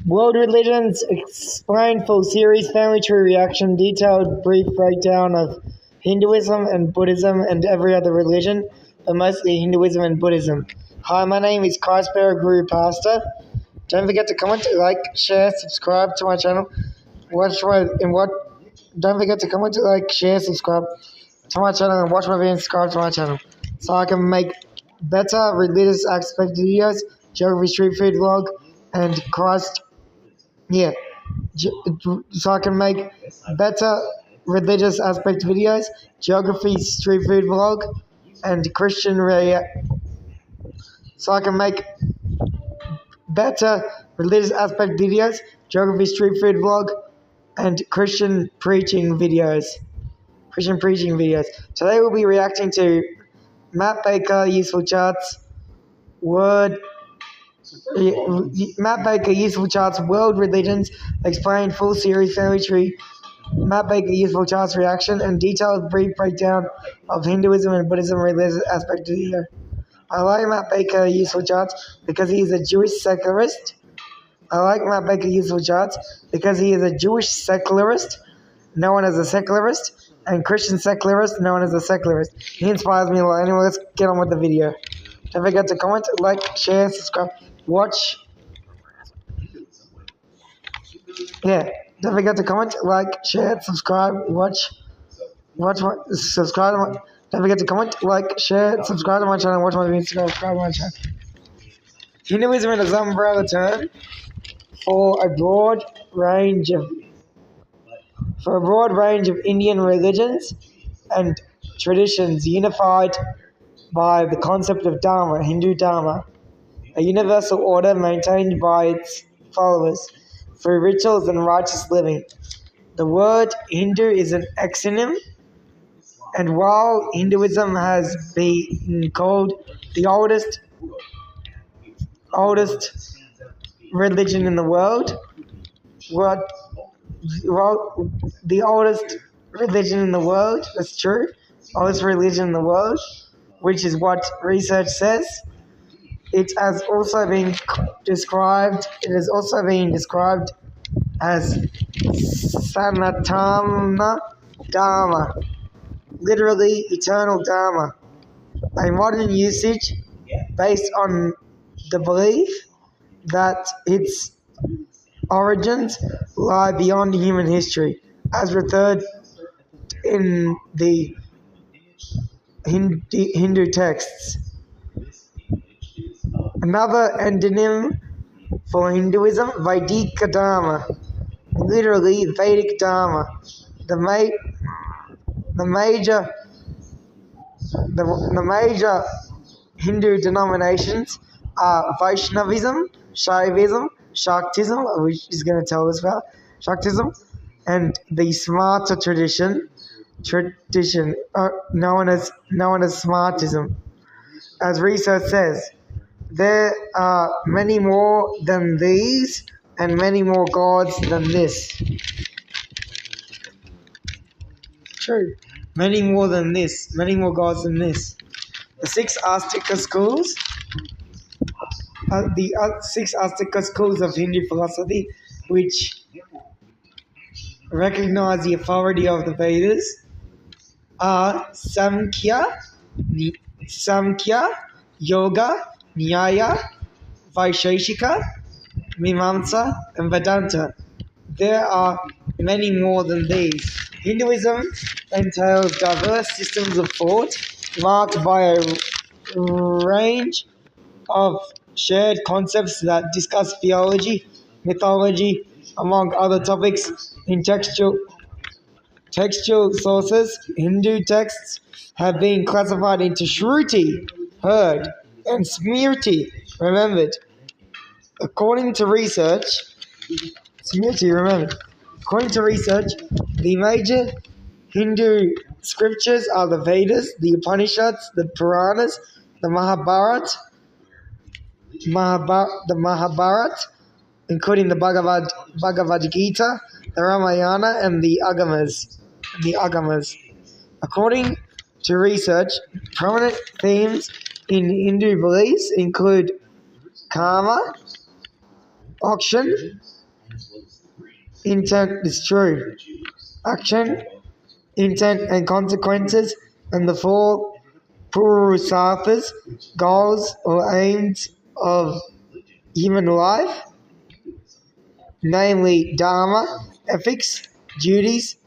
World Religions Explained full series, family tree reaction, detailed brief breakdown of Hinduism and Buddhism and every other religion, but mostly Hinduism and Buddhism. Hi, my name is Christbearer Guru Pastor. Don't forget to comment, like, share, subscribe to my channel. Don't forget to comment, like, share, subscribe to my channel and watch my videos and subscribe to my channel. So I can make better religious aspect videos, geography, street food vlog, and so I can make better religious aspect videos, geography, street food vlog, and so I can make better religious aspect videos, geography, street food vlog, and Christian preaching videos. Today we'll be reacting to Matt Baker, Useful Charts, World Religions Explained full series, family tree, Matt Baker Useful Charts reaction, and detailed brief breakdown of Hinduism and Buddhism religious aspect video. I like Matt Baker Useful Charts because he is a Jewish secularist. Known as a secularist, and Christian secularist, known as a secularist. He inspires me a lot. Anyway, let's get on with the video. Don't forget to comment, like, share, subscribe, watch. Don't forget to comment, like, share, subscribe, subscribe. Don't forget to comment, like, share, subscribe to my channel, watch my videos, subscribe to my channel. Hinduism is an umbrella term for a broad range of Indian religions and traditions unified by the concept of Dharma, Hindu Dharma, a universal order maintained by its followers through rituals and righteous living. The word Hindu is an exonym, and while Hinduism has been called the oldest religion in the world, the oldest religion in the world, that's true, oldest religion in the world, which is what research says. It has also been described as Sanatana Dharma, literally eternal Dharma, a modern usage based on the belief that its origins lie beyond human history, as referred in the Hindu texts. Another endonym for Hinduism, Vedika Dharma, literally Vedic Dharma. The major Hindu denominations are Vaishnavism, Shaivism, Shaktism, which is going to tell us about Shaktism, and the Smarta tradition known as Smartism. As research says, there are many more than these and many more gods than this. True. Many more than this. Many more gods than this. The six Astika schools of Hindu philosophy, which recognize the authority of the Vedas, are Samkhya, Yoga, Nyaya, Vaisheshika, Mimamsa, and Vedanta. There are many more than these. Hinduism entails diverse systems of thought marked by a range of shared concepts that discuss theology, mythology, among other topics. In textual sources, Hindu texts have been classified into Shruti, heard, and Smriti, remembered. According to research, the major Hindu scriptures are the Vedas, the Upanishads, the Puranas, the Mahabharata, including the Bhagavad Gita, the Ramayana, and the Agamas. According to research, prominent themes in Hindu beliefs include karma, auction, intent is true. Action, intent and consequences, and the four Purusarthas, goals or aims of human life, namely Dharma, ethics, duties,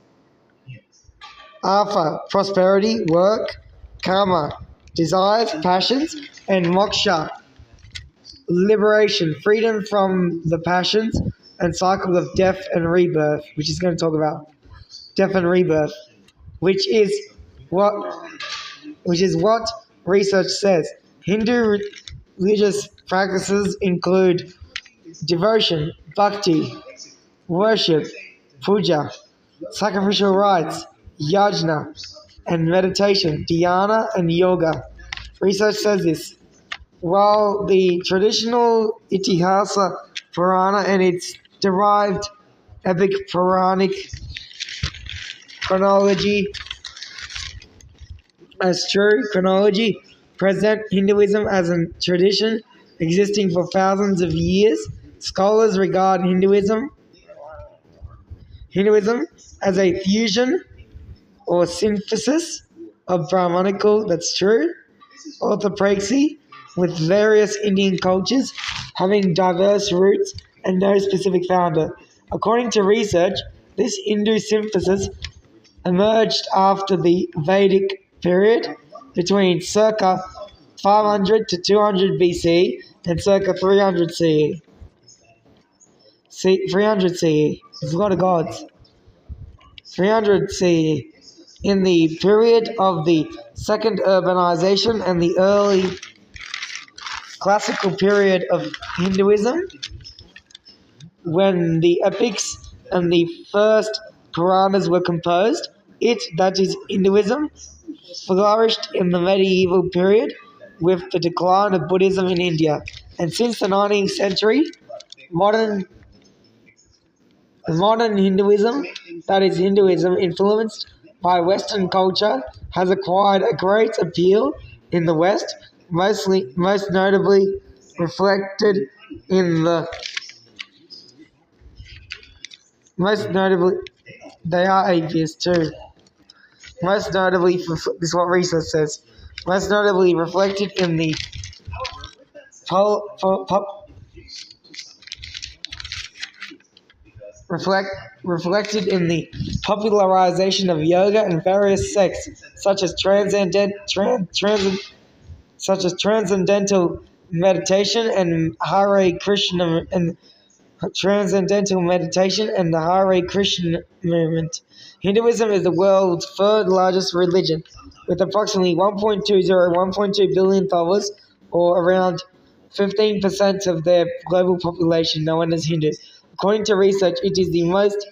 Artha, prosperity, work, Karma, desires, passions, and Moksha, liberation, freedom from the passions and cycle of death and rebirth, which is going to talk about death and rebirth, which is what research says. Hindu religious practices include devotion, bhakti, worship, puja, sacrificial rites, yajna, and meditation, dhyana, and yoga. Research says this. While the traditional Itihasa Purana and its derived epic Puranic chronology present Hinduism as a tradition existing for thousands of years, scholars regard Hinduism as a fusion or synthesis of Brahmanical, that's true, orthopraxy, with various Indian cultures having diverse roots and no specific founder. According to research, this Hindu synthesis emerged after the Vedic period between circa 500 to 200 BC and circa 300 CE. 300 CE. There's a lot of gods. 300 CE. In the period of the second urbanization and the early classical period of Hinduism, when the epics and the first Puranas were composed, that is Hinduism, flourished in the medieval period with the decline of Buddhism in India. And since the 19th century, modern Hinduism, that is Hinduism influenced by Western culture, has acquired a great appeal in the West, most notably reflected in the they are atheists too. Most notably, this is what research says. Most notably reflected in the reflected in the popularization of yoga and various sects, such as transcendental meditation and Hare Krishna and transcendental meditation and the Hare Krishna movement. Hinduism is the world's third largest religion, with approximately 1.2 billion followers, or around 15% of their global population known as Hindu. According to research, it is the most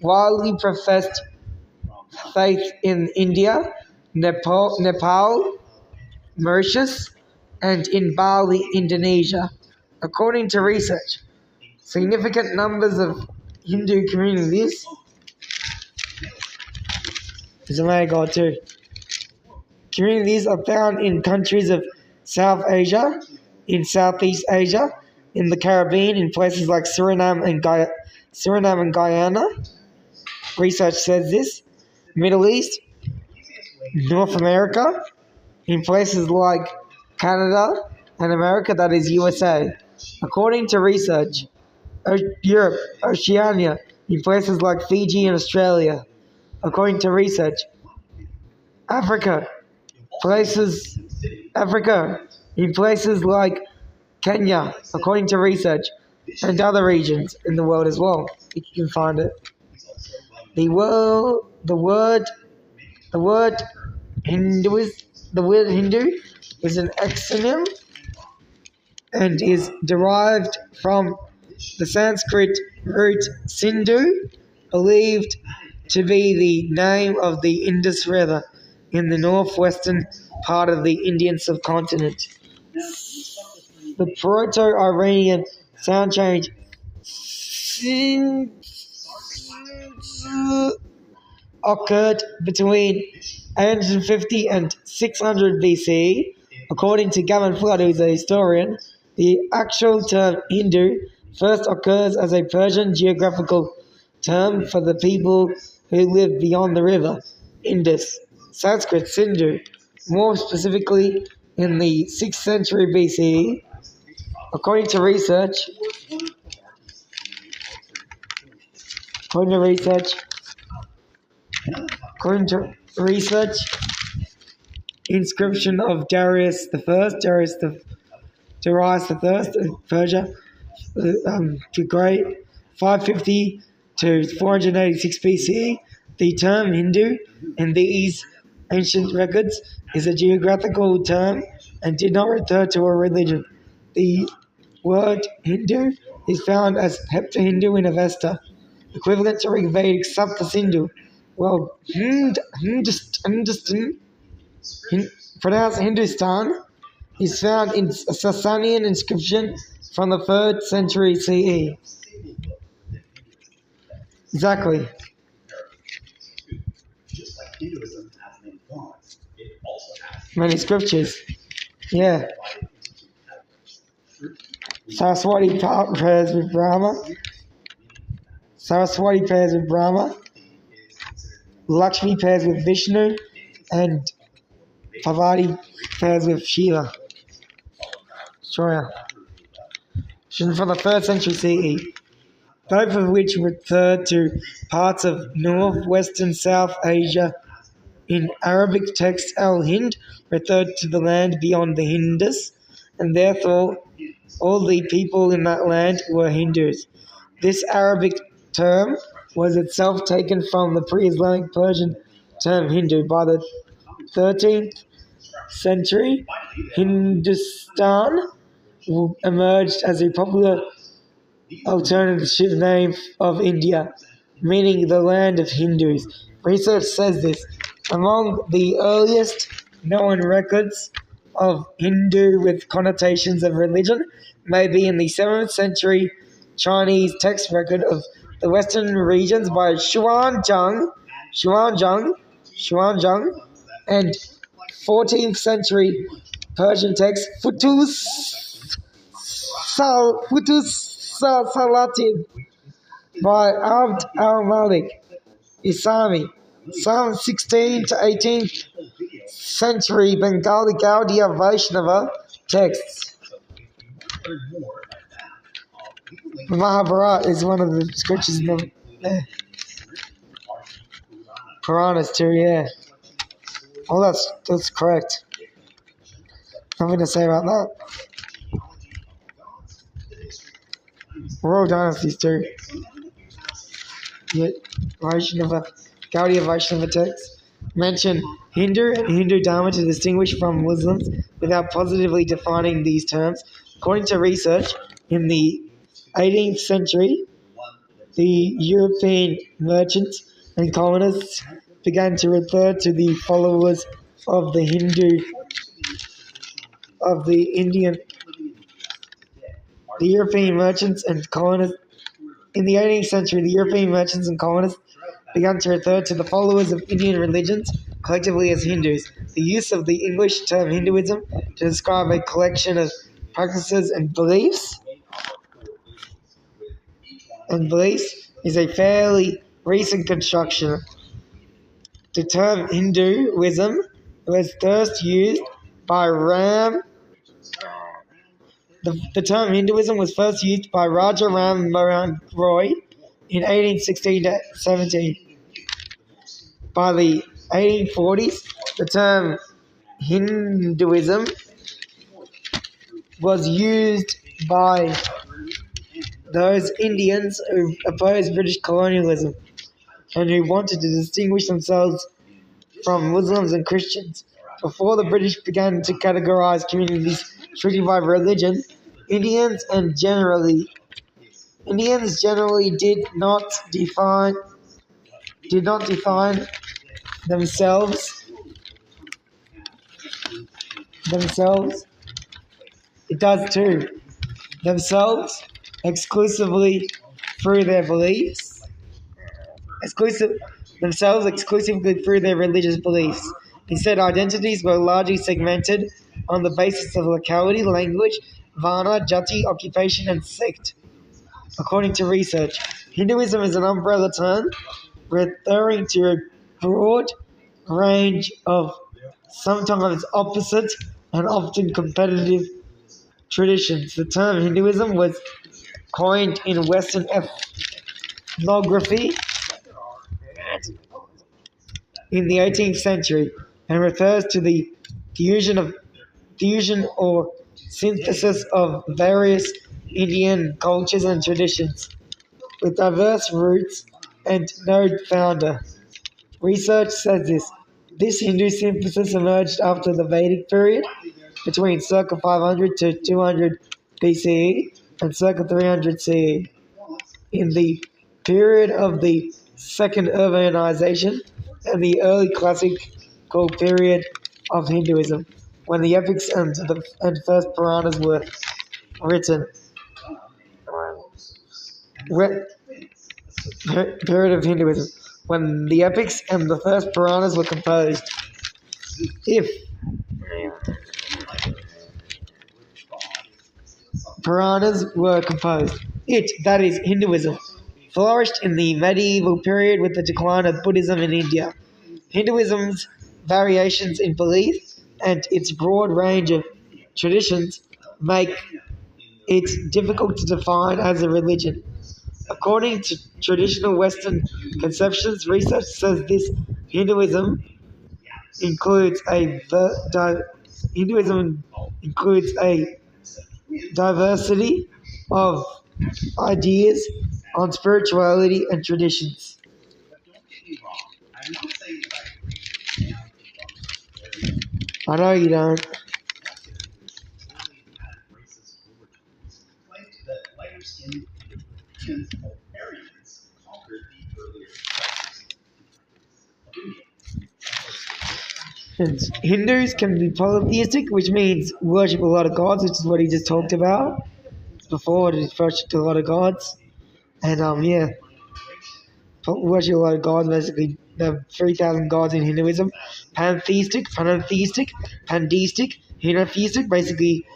widely professed faith in India, Nepal, Mauritius, and in Bali, Indonesia. According to research, significant numbers of Hindu communities is a man god too. Communities are found in countries of South Asia, in Southeast Asia, in the Caribbean, in places like Suriname and Guyana. Research says this. Middle East, North America, in places like Canada and America, that is USA. According to research, Europe, Oceania, in places like Fiji and Australia. According to research, Africa, in places like Kenya, according to research, and other regions in the world as well, if you can find it. The word Hindu is an exonym and is derived from the Sanskrit root Sindhu, believed to be the name of the Indus River in the northwestern part of the Indian subcontinent. The Proto-Iranian sound change occurred between 850 and 600 BCE. According to Gavin Flood, who is a historian, the actual term Hindu first occurs as a Persian geographical term for the people who live beyond the river Indus, Sanskrit Sindhu, more specifically in the 6th century BCE. According to research, inscription of Darius the First of Persia, the Great, 550 to 486 BCE. The term Hindu in these ancient records is a geographical term and did not refer to a religion. The word Hindu is found as Hepta-Hindu in Avesta, equivalent to Rigvedic Sapta-Sindhu. Well, pronounced Hindustan, is found in a Sasanian inscription from the 3rd century CE. Exactly. Many scriptures. Yeah. Saraswati pairs with Brahma. Lakshmi pairs with Vishnu. And Parvati pairs with Shiva. From the 3rd century CE. Both of which refer to parts of northwestern South Asia. In Arabic text, Al-Hind referred to the land beyond the Indus, and therefore all the people in that land were Hindus. This Arabic term was itself taken from the pre-Islamic Persian term Hindu. By the 13th century, Hindustan emerged as a popular alternative name of India, meaning the land of Hindus. Research says this. Among the earliest known records of Hindu with connotations of religion may be in the 7th century Chinese text record of the western regions by Xuanzang, and 14th century Persian text Futus Salatin by Abd al-Malik Isami. Some 16th to 18th century Bengali Gaudiya Vaishnava texts. The Mahabharata is one of the scriptures in the Puranas too, yeah. Oh, that's correct. Nothing to say about that. Royal dynasties too. Yet Gaudiya Vaishnava texts mention Hindu and Hindu Dharma to distinguish from Muslims without positively defining these terms. According to research, in the 18th century, the European merchants and colonists began to refer to the followers of the European merchants and colonists. In the 18th century, the European merchants and colonists began to refer to the followers of Indian religions collectively as Hindus. The use of the English term Hinduism to describe a collection of practices and beliefs is a fairly recent construction. The term Hinduism was first used by The term Hinduism was first used by Raja Ram Mohan Roy in 1816-17. By the 1840s, the term Hinduism was used by those Indians who opposed British colonialism and who wanted to distinguish themselves from Muslims and Christians. Before the British began to categorize communities strictly by religion, Indians generally did not define themselves. It does too. Themselves exclusively through their beliefs. Exclusively through their religious beliefs. Instead, identities were largely segmented on the basis of locality, language, varna, jati, occupation, and sect. According to research, Hinduism is an umbrella term referring to a broad range of sometimes opposite and often competitive traditions. The term Hinduism was coined in Western ethnography in the 18th century and refers to the fusion or synthesis of various Indian cultures and traditions with diverse roots and no founder. Research says this. This Hindu synthesis emerged after the Vedic period between circa 500 to 200 BCE and circa 300 CE. In the period of the second urbanization and the early classical period of Hinduism, when the epics and first Puranas were written. Period of Hinduism, when the epics and the first Puranas were composed. If Puranas were composed, that is, Hinduism, flourished in the medieval period with the decline of Buddhism in India. Hinduism's variations in belief and its broad range of traditions make it difficult to define as a religion. According to traditional Western conceptions, research says this Hinduism includes a diversity of ideas on spirituality and traditions. I know you don't. And Hindus can be polytheistic, which means worship a lot of gods, which is what he just talked about before. They worship a lot of gods, and worship a lot of gods. Basically, there are 3,000 gods in Hinduism. Pantheistic, monotheistic, pandeistic, henotheistic. Basically,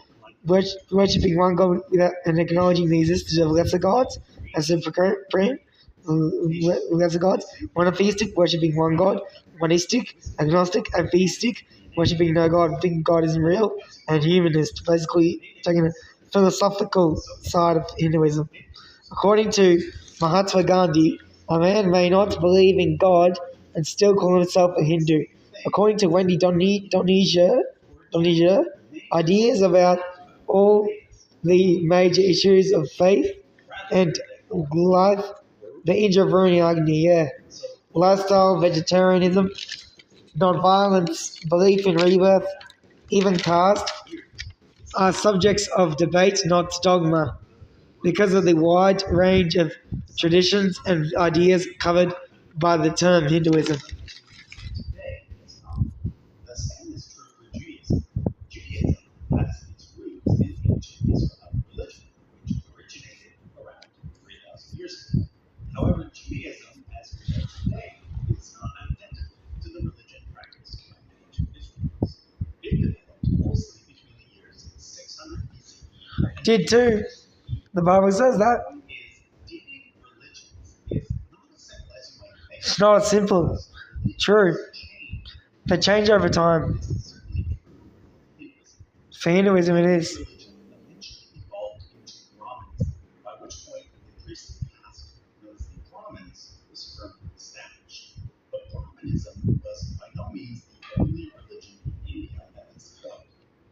worshipping one god without and acknowledging the existence of lesser gods as supreme. Lesser gods. Monotheistic, worshipping one god. Monistic, agnostic, atheistic, worshipping no god, thinking God isn't real, and humanist, basically taking a philosophical side of Hinduism. According to Mahatma Gandhi, a man may not believe in God and still call himself a Hindu. According to Wendy Doniger, ideas about all the major issues of faith and life, the Indravaruni Agni, lifestyle, vegetarianism, non-violence, belief in rebirth, even caste, are subjects of debate, not dogma, because of the wide range of traditions and ideas covered by the term Hinduism. However, Judaism, as we know today, is not identical to the religion practiced by many Jewish peoples. It developed mostly between the years 600 BCE. Did too. The Bible says that. It's not simple. True. They change over time. For Hinduism, it is. Brahmanism was by no means the only religion in India at this point.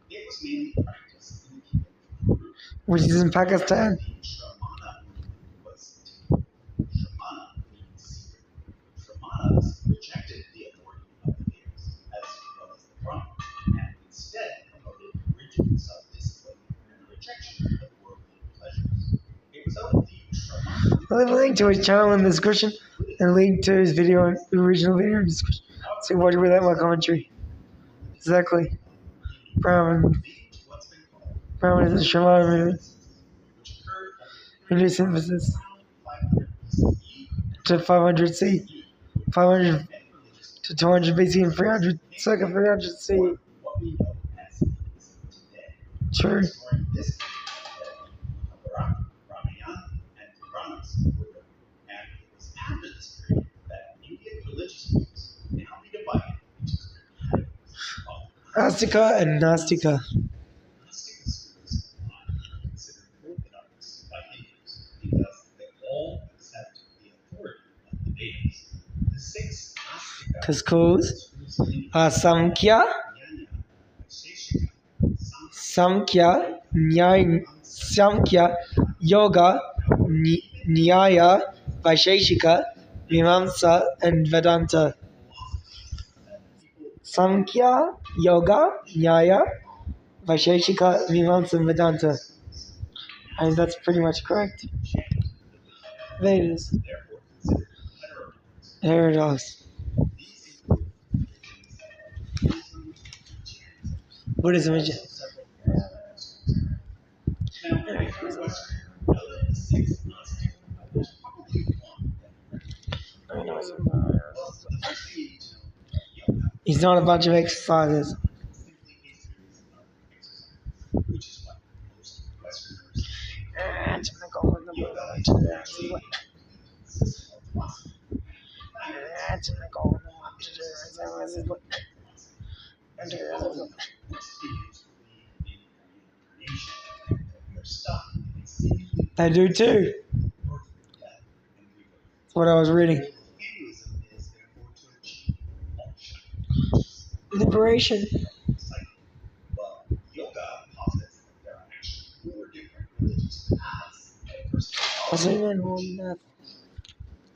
It was mainly practiced in the kingdom of Peru. Which is in Pakistan. Shramana means secret. Shramanas rejected the authority of the leaders, as well as the Brahmin, and instead promoted rigid self-discipline and rejection of worldly pleasures. It was out of the Shramana. I'll leave a link to his channel in the description and a link to his video, the original video in the description. So you can watch it without my commentary. Exactly. Brahmin is a Shramana movement. Hindu synthesis to 500 C, 500 to 200 BC and 300, circa 300 C. True. Astika and Nastika. Gnostic schools are considered orthodox by Hindus because they all accept the authority of the Vedas. The six Gnostic Schools schools of India are Samkhya, Jnana, Vaisheshika, Samkhya, Samkhya, Yoga, Nyaya, Vaisheshika, Mimamsa, and Vedanta. Samkhya, Yoga, Nyaya, Vaisheshika, Mimamsa, and Vedanta. I think that's pretty much correct. Vedas. therefore considered heterodox. Heterodox. These include Buddhism, Buddhism. Jainism, several now, if you're a Western, out of the six Gnostic, there's probably one that you recognize. Well, the first thing you need to know yoga It's not a bunch of exercises. is simply a series of exercises, which is what most Westerners think. Yoga is actually a system of philosophy. As you follow, most figures believe in reincarnation, that we are stuck in a seemingly I do too. birth, death, and rebirth. That's what I was The reading. goal of Hinduism is therefore to achieve moksha, which is Liberation. cycle. Well, yoga posits that there are actually four different religious paths that a person What's can it follow. mean? More than that.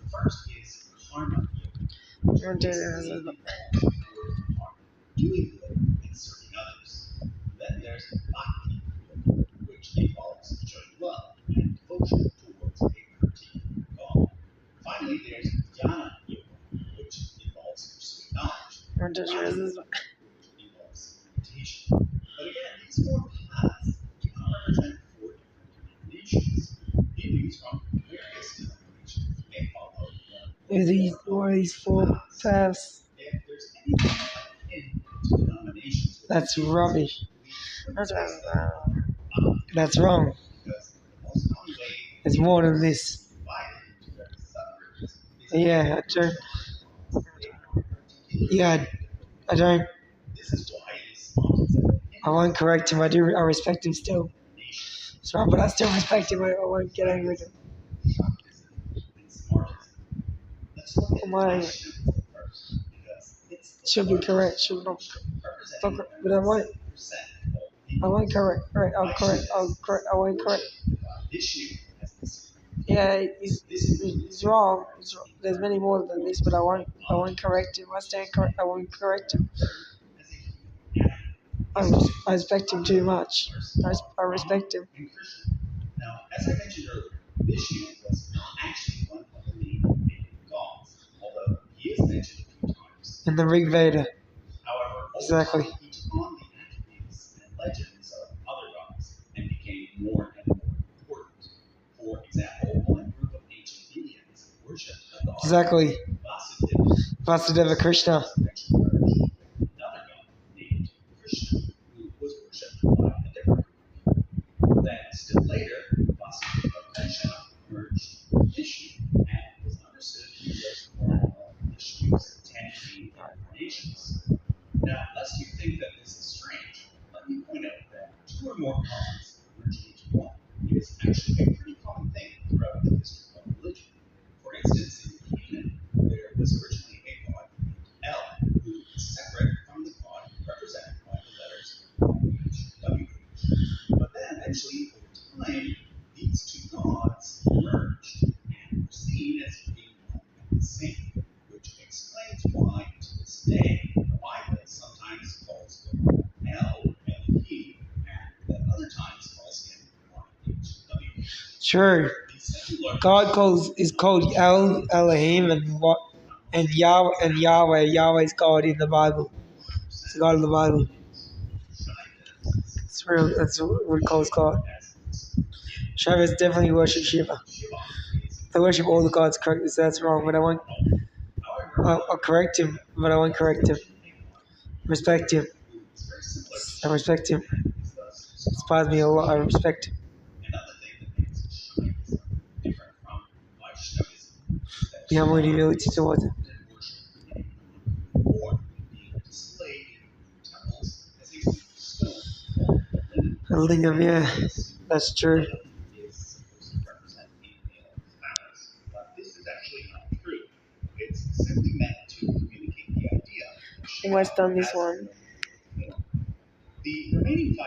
The first is karma yoga, which basically involves rewarding karma, doing good and serving others. Then there's bhakti yoga, which involves showing love and devotion towards a particular god. Finally, there's jnana yoga, which involves pursuing knowledge. Which involves meditation. But again, these four paths do not represent four different denominations. Hindus from various denominations may follow one These four paths. if there's anything akin to denominations with That's rubbish. That's That's wrong. because the most common way It's more than this. to divide it into various subgroups is Yeah, I don't. This is why it is often said that I won't correct him. I respect him still. nations, It's wrong, but I still respect him. I won't get angry with him. Shaktism, and Smartism. Let's look at Why? Vaishnavism first, because it's the Should be correct. Should not. representing But I won't. 70% of all I won't correct. Right. I'll correct. I won't correct. Vishnu as the supreme. Yeah, he's wrong. There's many more than this, but I won't correct him. I stand correct. I won't correct him. As a human animal. I respect him too much. I respect him. And Krishna. Now, as I mentioned earlier, Vishnu was not actually one of the main pagan gods, although he is mentioned a few times. In the Rig Veda. However, over Exactly. time, he took on the attributes and legends of other gods and became more and more important. For example, one group of ancient Indians worshipped a god Exactly. Vasudeva. Vasudeva Krishna. Another god named Krishna, who was worshipped by a different group. Then, still later, Vasudeva Krishna merged with Vishnu and was understood to be one of Vishnu's 10 main incarnations. Now, lest you think that this is strange, let me point out that two or more gods merging into one is actually a pretty common thing throughout the history of religion. For instance, in Canaan, there was originally a god named El, who is separate from the god represented by the letters WH. But then eventually, over time, these two gods merged and were seen as being one and the same, which explains why, to this day, the Bible sometimes calls God El, Elohim, and at other times calls him YHWH. True. These secular God is called Elohim and Yahweh. Yahweh's God in the Bible. It's the God of the Bible. It's real. That's what it calls God. Shiva's definitely worship Shiva. They worship all the gods. Correct? So that's wrong. But I won't. I'll correct him. But I won't correct him. Respect him. I respect him. Inspires me a lot. I respect him. Another thing that makes Shaivism different from Vaishnavism is that Be humble and humility towards him. worship or being displayed in temples as Lingam, yeah, that's true. Is supposed to represent female phallus, but this is actually not true. It's simply meant to communicate the idea that Almost Shiva done this has one. a form. The remaining 5% of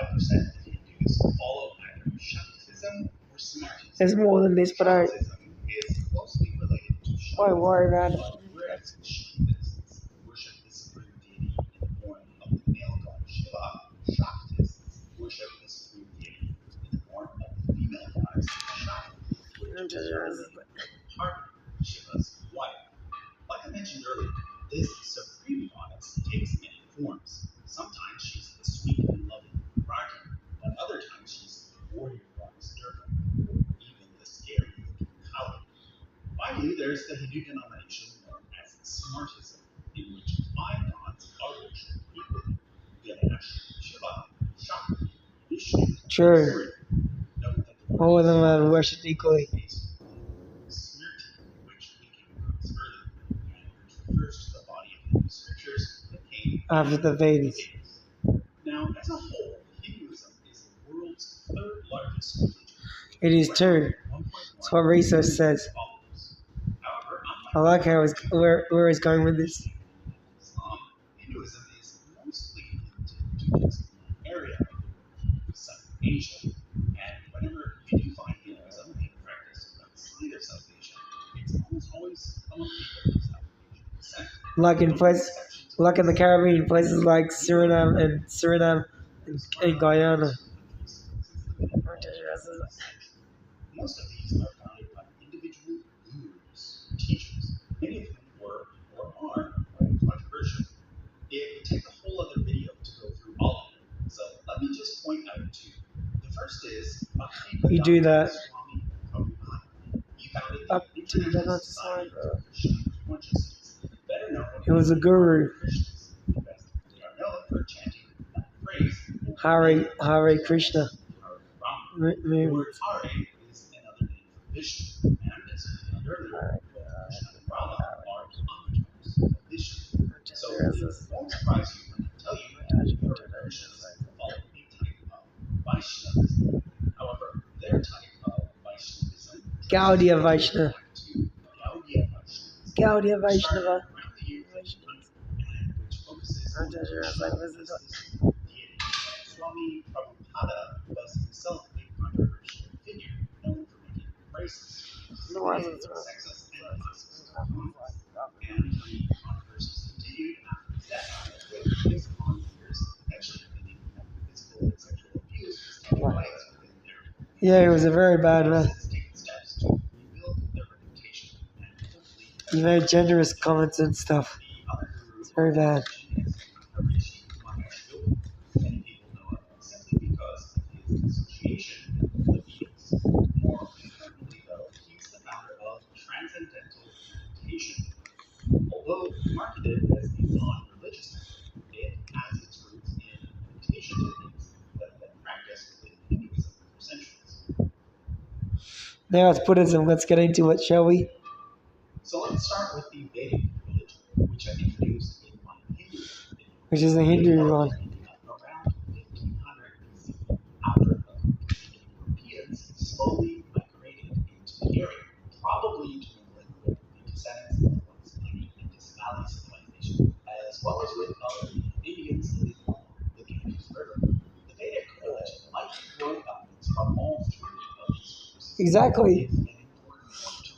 Hindus follow either Shaktism or Smartism. There's more than this, but I Shaktism is closely related to won't Shiva, worry about it. whereas Shaktists worship the supreme deity in the form of the male god Shiva. Shaktists worship the supreme deity in the form of the female goddess Shakti, which is part of Shiva's wife. Like I mentioned earlier, this supreme goddess takes many forms. Sometimes she's the sweet and loving Raki, but other times she's the warrior goddess Durga, or even the scary looking Kali. Finally, there's the Hindu denomination known as Smartism, in which 5 gods are worshipped equally: Ganesh, Shiva, Shakti, Vishnu, and True. Surya. Note that the word All of them are Smart worshipped equally. is Smriti, which we came across earlier, and which refers to the body of Hindu scriptures that came After the Vedas. Now, as a whole, Hinduism is the world's 3rd largest religion. It is too. That's what research says. However, I like how it's, where it's going with this. Islam, Hinduism is mostly limited to its area of the world, South Asia. And whenever you do find Hinduism being practiced outside of South Asia, it's almost always among people of South Asian descent. Like in the Caribbean, places like Suriname and Guyana. Most of these are founded by individual gurus, teachers, many of whom were or are quite controversial. It would take a whole other video to go through all of them, so let me just point out 2. The first is You do that. Swami Prabhupada. He founded Up the to the International next Society slide. for Krishna Consciousness, better known He was a as guru. Krishnas. They are known for chanting that phrase Hare Krishna. Hare Rama. The Movement. word Hare is another name for Vishnu, and as we learned earlier, both Krishna and Rama are avatars of Vishnu. So it won't surprise you when I tell you that the Krishnas follow a type of Vaishnavism. However, their type of Vaishnavism Gaudiya Vaishnava. to Gaudiya Vaishnavism, Gaudiya which started Vaishnava. around the year 1500 and which focuses on Swami Krishna as the supreme deity. Swami Prabhupada was himself a controversial figure, known for making racist, sexist, and classist comments. And the controversies continued after his death, with his following years eventually ending up physical and sexual abuse was taking place within their Yeah, he was a very bad man. has taken steps to rebuild their reputation and hopefully He made generous comments and stuff. the other guru It's very bad. is Maharishi Mahesh Yogi. Many people know him simply because of his association with the Beatles. More importantly, though, he's the founder of Transcendental Meditation. Although marketed as a non-religious method, it has its roots in meditation techniques that have been practiced within Hinduism for centuries. Now it's Buddhism. Let's get into it, shall we? So let's start with the Vedic religion, which I introduced in my Hinduism video. Which is the Hindu one. Around 1500 BC, after the Europeans slowly migrated into the area, probably to England with the descendants of once mighty Indus Valley civilization, as well as with other Indians living along the Ganges River. The Vedic religion likely drove elements from all 3 of these groups. Exactly. It's an important point to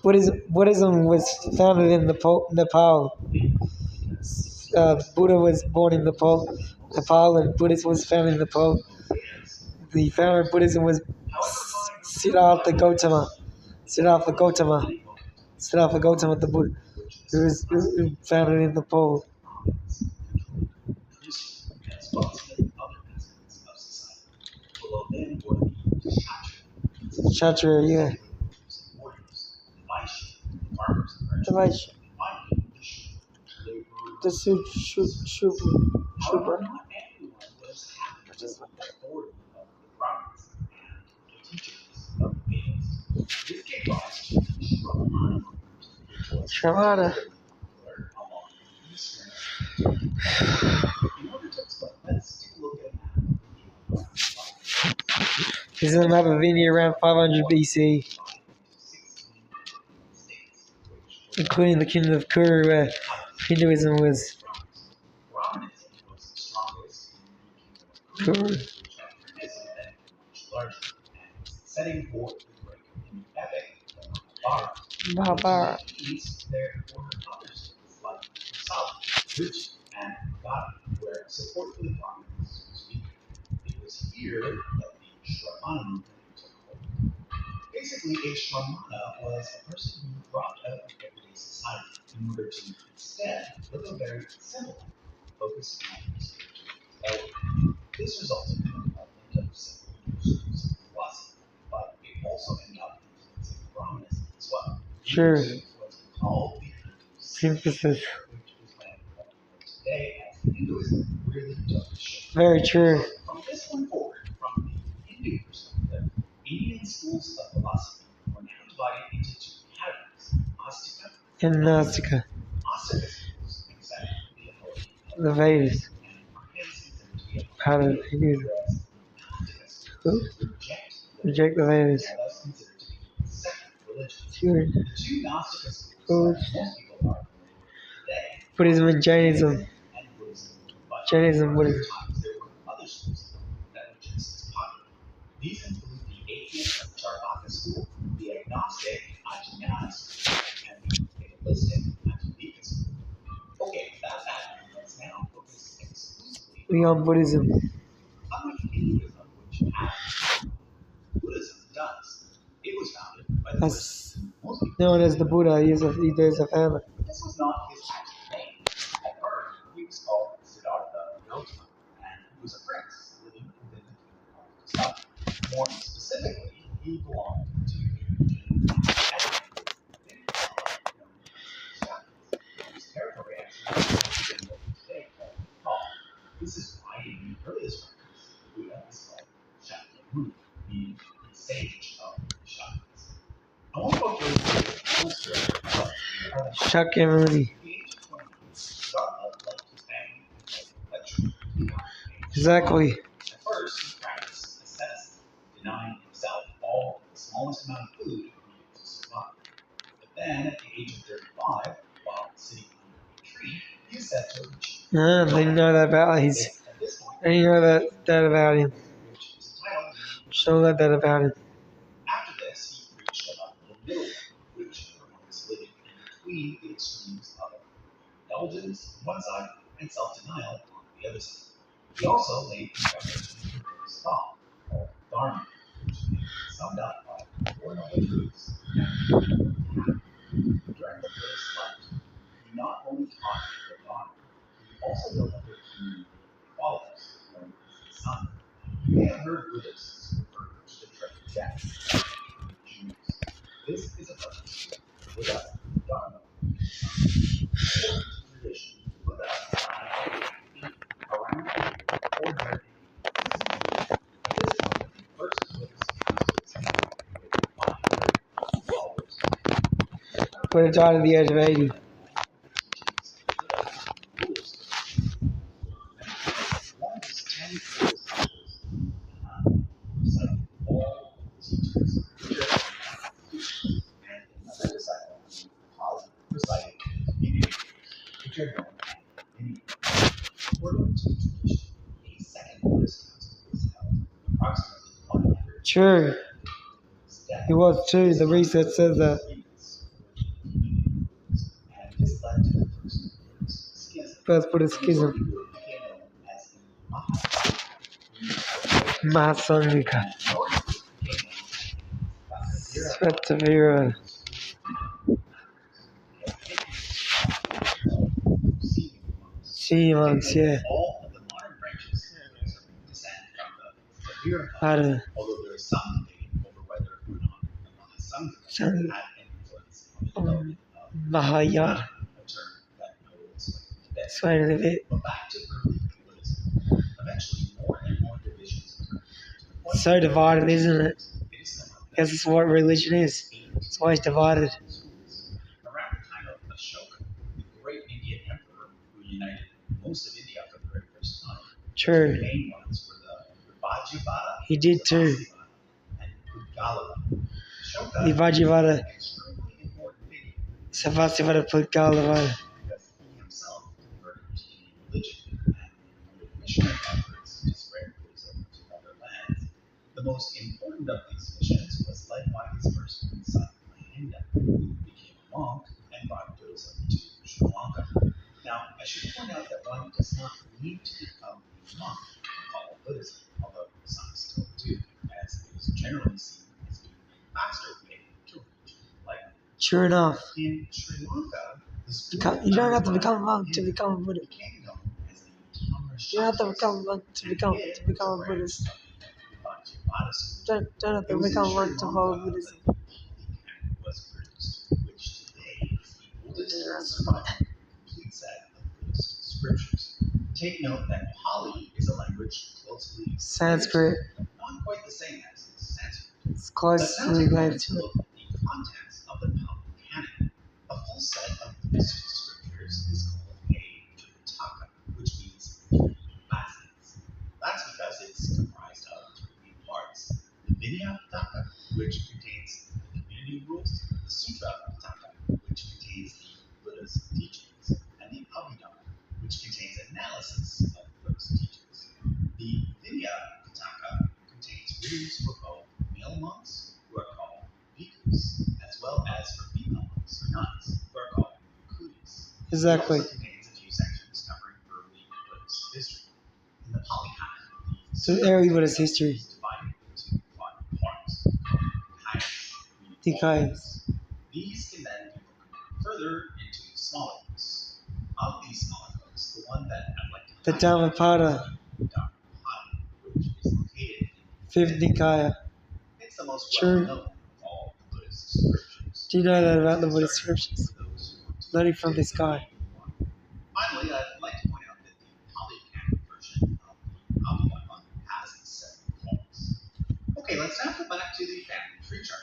Buddhism was founded in Nepal. Buddha was born in Nepal, and Buddhism was founded in Nepal. The founder of Buddhism was Siddhartha Gautama, the Buddha, who founded in Nepal. as well as many other aspects of society. Below them were the Kshatriya, yeah. warriors, the Vaishya, the farmers, and merchants, The Vaishya. and finally the Shudra. They were The Shubra. However, not everyone was happy with the authority of the Brahmins and the teachings of the Vedas. This gave rise to the Shravana, which was Shravana. popular among the Eastern. In order to explain, let's take a look at a map of the Indian Empire. This is a map of India around 500 BC, including the kingdom of Kuru, where Hinduism was. Kuru. Setting forth the great Hindu epic, the Mahabharata. there were other states like South, which and Magadha, where support for the Brahmins was weaker. It was here that the Shramana movement took hold. Basically, a Shramana was a person who dropped out of everyday society in order to instead live a very simple life, focused on spiritual development. This resulted in the development of simple schools of philosophy, but it also ended up influencing Brahmanism as well. Sure. What's called the Synthesis. which is when what we know today as Hinduism really took shape. Very true. From this point forward, from the Hindu perspective, Indian schools of philosophy were now divided into two categories: Astika And Nastika. Astika schools accept the authority of The Vedas. and are hence considered to be a Part of Hinduism. whereas Nastika Who? schools Reject the Vedas. and are thus considered to be second religion. Sure. The two Gnostic schools Who? that most people are familiar with today Buddhism and Jainism. and Buddhism, but Jainism, at Buddhism. times there were other schools that were just as popular. These include the atheist Charvaka school, the agnostic Ajnana school, and the fatalistic Advaita school. Okay, that's that. Let's now focus exclusively Beyond Buddhism. unlike Hinduism, which has Buddhism does. It was founded by the That's person who most people known as the Buddha. There's a family. but this was not his actual name. At birth, he was called Siddhartha Gautama, and he was a prince living within the kingdom of Kasapa. More specifically, he belonged to the whose territory actually is in what we today call Nepal. This is why in the earliest records, the Buddha is called Shakyamuni, meaning the sage of the Shakyas. I won't go through the full story, but here are the Shakyamuni. the age of 20, Siddhartha left his family and led a lecture to the congregation. Exactly. At first, he practiced asceticism, denying himself all but the smallest amount of food needed to survive. But then, at the age of 35, while sitting under a tree, he is said to have achieved Ah, they know that about his. at this point, They know that about him. which is a title meaning Show that about him. after this, he preached about the middle way, which promotes living in between the extremes of indulgence on one side and self-denial on the other side. He also laid the foundation for Buddhist thought, called Dharma, which can be summed up by four noble truths. During the Buddhist life, he not only taught the Dharma, he also built up a community of followers, known as the Sangha. You may have heard Buddhists refer to the triple death. This is a partnership with Buddha, Dharma, and Sangha. According to tradition, Buddha died around the year 400 AD. At this point, the first Buddhist council was held with 500 followers. Buddha died at the age of 80. True. He was too. The research says that. First Buddhist schism. Mahasangika. Svetavira. Sea monks, yeah. All of the modern branches descend from the I don't know. although there is some debate over whether or not the Mahasangha had any influence on the development of Mahayana. a term that I will explain today. Explain it a bit. But back to early Buddhism. Eventually, more and more divisions occurred. To the point So divided, isn't it? it is similar that Because it's what religion is. It's always divided. schools. Around the time of Ashoka, the great Indian emperor who united most of India for the very first time, the True. main ones were the Vajrayana, He did too. Vivajivada, extremely important figure Savasivada Pudgalavada. because he himself converted to the religion and promoted missionary efforts to spread Buddhism to other lands. The most important of these missions was led by his first son, Mahinda, who became a monk and brought Buddhism to Sri Lanka. Now, I should point out that one does not need to become a monk to follow Buddhism, although some still do, as it is generally seen as being a faster way to reach enlightenment. True enough. In Sri Lanka, the school You don't have to founded by become a monk to Mahinda become a Buddhist. became known as the Dhamma You don't have to Shastras, become a monk to and become it a was a branch Buddhist. of the Vajrayana school. Don't have It to was in become a Sri monk to follow Lanka Buddhism. that the Pali Canon was produced, which today is the oldest surviving complete set of Buddhist scriptures. Take note that Pali is a language closely related Sanskrit to, not quite the same as Sanskrit. is Let's now closely take a related moment to to it. look at the contents of the Pali Canon. A full set of Buddhist scriptures is called a Tripitaka, which means three facets. That's because it's comprised of three main parts. The Vinaya Pitaka, which contains the community rules, the Sutra Pitaka, which contains the Buddha's teachings, and the Abhidhamma, which contains analysis of Buddha's teachings. The Vinaya Pitaka contains rules for both male monks, who are called bhikkhus, as well as for female monks or nuns, who are called bhikkhunis. Exactly. It also contains a few sections covering early Buddhist history. In the Pali Canon, the So Sutra early Buddhist Pitaka history. is divided into 5 parts, called Nikayas, meaning all Nikayas. books. These can then be broken further into smaller books. Of these smaller books, the one that I'd like to The highlight Dhammapada, is the Dhammapada, which is located in Fifth Nikaya. it's the most True. well known of all the Buddhist scriptures. Do you know that about the It's Buddhist certainly scriptures? for those who want to Learning from this dig guy. deep. Finally, I'd like to point out that the Pali Canon version of the Abhidhamma has 7 parts. Okay, let's now go back to the family tree chart.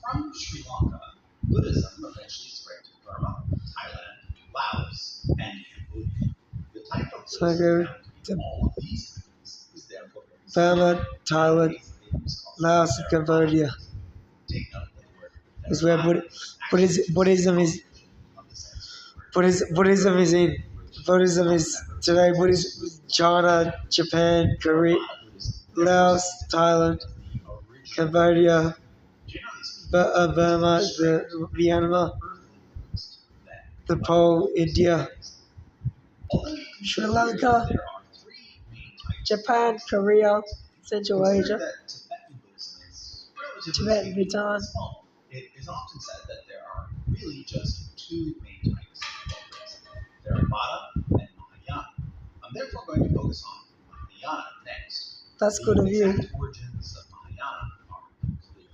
From Sri Lanka, Buddhism eventually spread to Burma, Thailand, Laos, and Cambodia. The type of So I Buddhism go found to in all of these countries is therefore very Burma, Thailand, Nowadays, it is called Laos, and Cambodia Take note that the word is where Buddhism is. of the Sanskrit word. Buddhism is in. Buddhism is today. Buddhism is China, Japan, Korea, Laos, Thailand, Cambodia, Burma, the Myanmar, Nepal, India, Sri Lanka, Japan, Korea, Central Asia, Tibet, and Bhutan. It is often said that there are really just 2 main types of Buddhism. There are Theravada and Mahayana. I'm therefore going to focus on Mahayana next. That's good of The you. exact origins of Mahayana are unclear.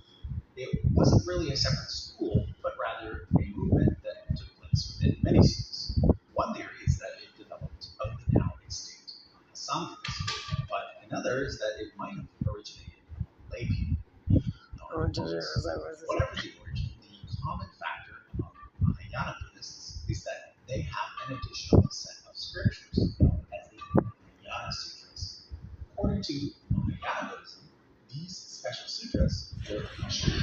It wasn't really a separate school, but rather a movement that took place within many schools. One theory is that it developed of the now extinct Samkhya, but another is that it might have originated among lay people. Whatever the origin, the common factor among Mahayana Buddhists is that they have an additional set of scriptures known as the Mahayana Sutras. According to Mahayana Buddhism, these special sutras were initially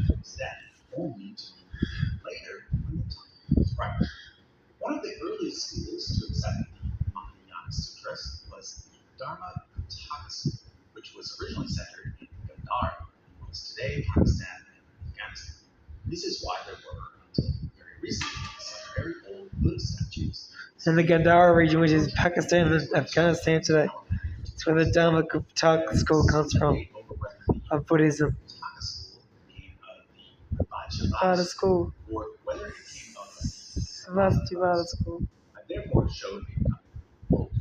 instead only to be revealed later when the time was right. One of the earliest schools to accept the Mahayana Sutras was the Dharma-Pitaka school, which was originally centered in Gandhara, what is today Pakistan and Afghanistan. This is why there were, until very recently, some very old Buddhist statues. In the Gandhara region, which is Pakistan and Afghanistan today, it's where the Dhamma school comes from, of Buddhism. Pitaka school came out of the Vada Vajrayana school, or whether it came out of the Savastivada school. I therefore showed a quote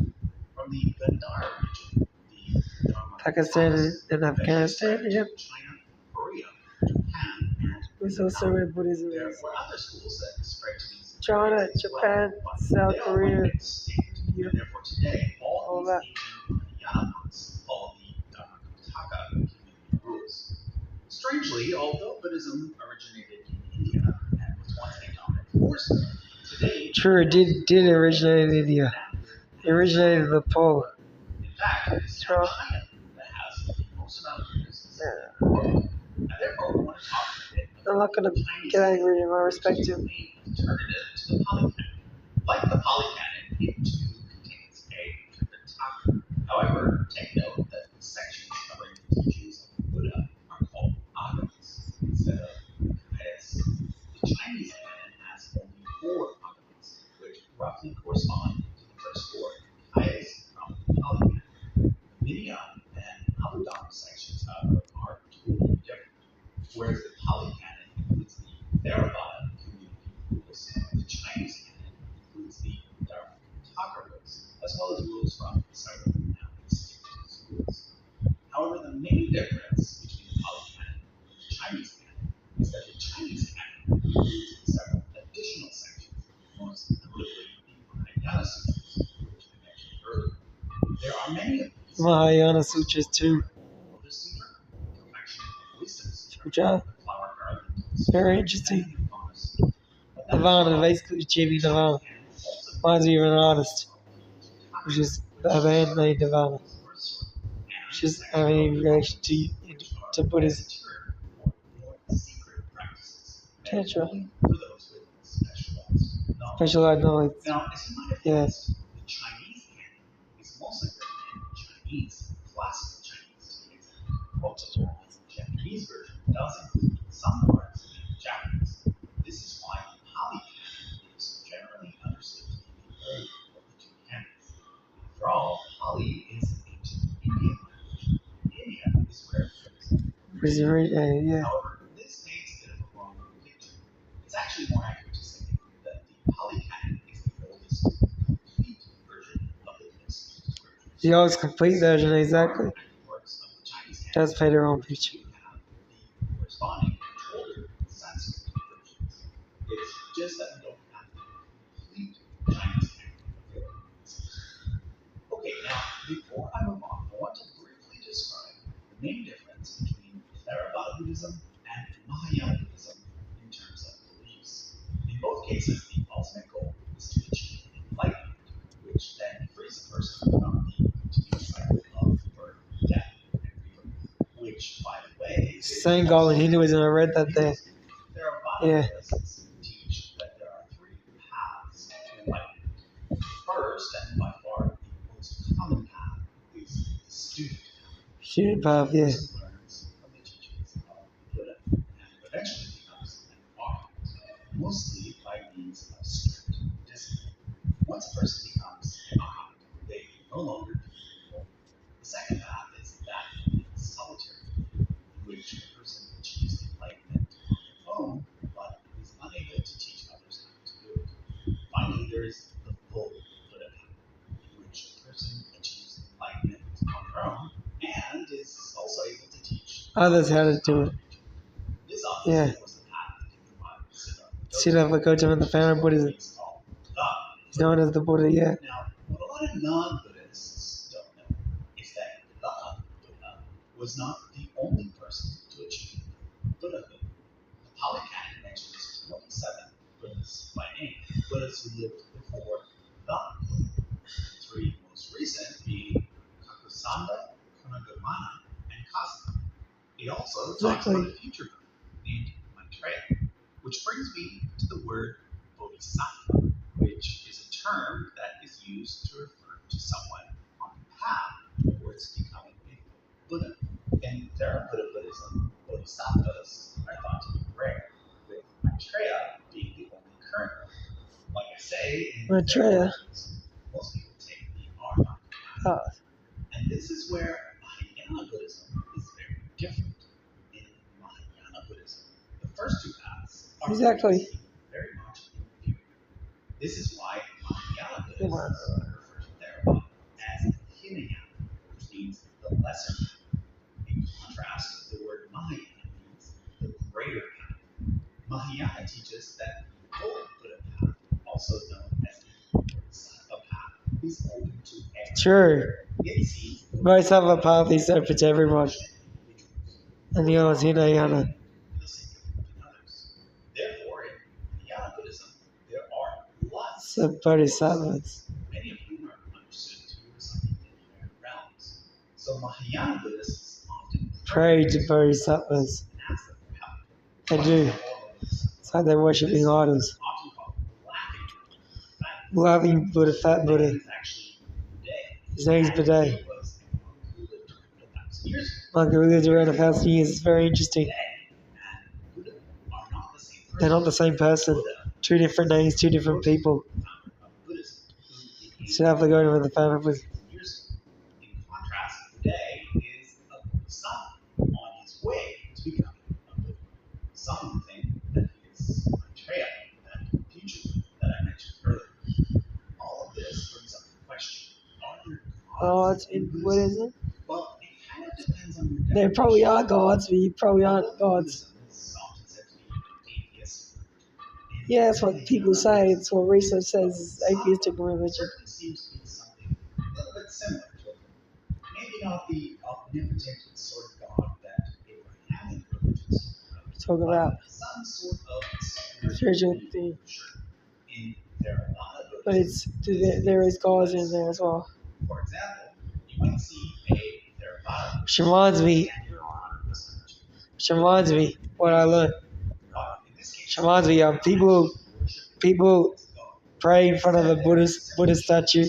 from the Gandhara region, the Dharma Pakistan and Afghanistan, yep. China, Korea, Japan, and It's also where Buddhism there is. were other schools that spread to these China, areas as Japan, well, but South they all Korea, went extinct, and therefore today all all these that. ancient Mahayana monks follow the Dharmakataka community rules. Strangely, although Buddhism originated in India and was once a dominant force, today True, it did originate in India. It originated in Nepal. in fact, it's Sure. China that has the most amount of Buddhists. Yeah. And therefore, we want to talk I'm not gonna get angry in my respect to him. Alternative to the polycanon. Like the polycanon, it too contains a Tripitaka. However, take note that the sections covering the teachings of Buddha are called agamas instead of kayas. The Chinese canon has only 4 agamas, which roughly correspond to the first 4 kayas from the polycanon. The Vinaya and Abhidhamma sections, however, are totally different. Whereas the polycanon includes the Theravada community rules, the Chinese canon includes the Dharmakataka rules, as well as rules from several now extinct schools. However, the main difference between the polycanon and the Chinese canon is that the Chinese canon includes several additional sections, most notably the Mahayana Sutras, which I mentioned earlier. There are many of these. Mahayana Sutras too, Lotus Sutra, Perfection of Wisdom Sutra, which are the Flower Garden, very interesting. and the Nirvana Sutra. But that Nirvana, basically achieving Nirvana. Reminds me of an artist, which is a band named Nirvana, which is having a relation to Buddhism. Tantra. Specialized knowledge. Now, as you might have Yeah. guessed, the Chinese canon is mostly written in Chinese, classical Chinese to be exact. Although the Japanese version does include some parts in Japanese. This is why the Pali canon is generally understood to be the old of the two canons. After all, Pali is an ancient Indian language. India is where it Yeah. However, this paints a bit of a wrong picture. It's actually more accurate to say that the Pali canon is the oldest complete version of the Buddhist scriptures. The oldest complete version, exactly. Works of the Chinese canon Does paint a wrong picture. you have the corresponding older Sanskrit versions. It's just that we don't have the complete Chinese canon available. Okay, now before I move on, I want to briefly describe the main difference between Theravada Buddhism and Mahayana Buddhism in terms of beliefs. In both cases, the ultimate goal is to achieve enlightenment, which then frees a person from the continuous cycle of birth, death, and rebirth. Which, by the way, is Same goal in Hinduism. I read that there. Theravada Yeah. Buddhists teach that there are 3 paths to enlightenment. First, and by far the most common path, is the student path. Student path, yeah. Person learns from the teachings of Buddha and eventually becomes an arhat, mostly by means of strict discipline. Once a person becomes an arhat, they no longer do evil. The second path is that of the solitary path, in which a person achieves enlightenment on their own, but is unable to teach others how to do it. Finally, there is the full Buddha path, in which a person achieves enlightenment on their own and is also able to teach Others how to do it. This Yeah. obviously was the path that Siddhartha Siddhartha Gautama, the founder of Buddhism. is called God. He's known as the Buddha, yeah. Now, what a lot of non-Buddhists don't know is that the Buddha was not the only person to achieve Buddhahood. The Pali Canon mentions 27 Buddhas by name, Buddhas who lived before the Buddha. The 3 most recent being Kakusanda, Kanagaramana, and Kasana. It also talks Exactly. about a future Buddha named Maitreya, which brings me to the word Bodhisattva, which is a term that is used to refer to someone on the path towards becoming a Buddha. In Theravada Buddhism, Bodhisattvas are thought to be rare, with Maitreya being the only current one. Like I say, in Maitreya. Theravada Buddhism, most people take the Arhat path. Path. And this is where Mahayana Buddhism is very different. In Mahayana Buddhism, the first 2 paths are Exactly. very much inferior. This is why Mahayana Buddhists Yeah. refer to Theravada as Hinayana, which means the lesser path. In contrast, the word Mahayana means the greater path. Mahayana teaches that the full Buddha path, also known as the Bodhisattva path, is open to everyone. True. It sees the Bodhisattva path is open to everyone. individuals. And the other is Hinayana. For the sake of helping others. Therefore, in Hinayana Buddhism, there are lots So Bodhisattvas. many of whom are understood to reside in higher realms. So Mahayana Buddhists often Pray to Bodhisattvas. and ask them for help. They do. It's like they're worshipping idols. often called laughing Laughing Buddha, fat Buddha. is actually Buddha. His name's Buddha. He was a monk who lived around 1,000 years ago. Monk who lived around 1,000 years. It's very interesting. Today, and Buddha are not the same person. They're not the same person. Buddha, Two different names, two different people. founder of Buddhism, who became So have to go to the founder of Buddhism. years ago. In contrast, today is a bodhisattva on his way to becoming a Buddha. Some think that he is Maitreya, that future Buddha that I mentioned earlier. All of this brings up the question: are there Gods gods in Buddhism? Well, it kind of depends on your There probably are definition. gods, but you probably aren't gods. Buddhism is often said to be atheist. Yeah, that's what people say. It's what research says is atheistic religion. Certainly seems to be something a little bit similar to it. Maybe not the omnipotent sort of God that Abrahamic religions Talk about some sort of spiritual thing, Sure. In Theravada but it's there is gods in there as well. For example, you might see a Theravada Which reminds me, what I learned. in this case, Which reminds me, people pray in front of a Buddha statue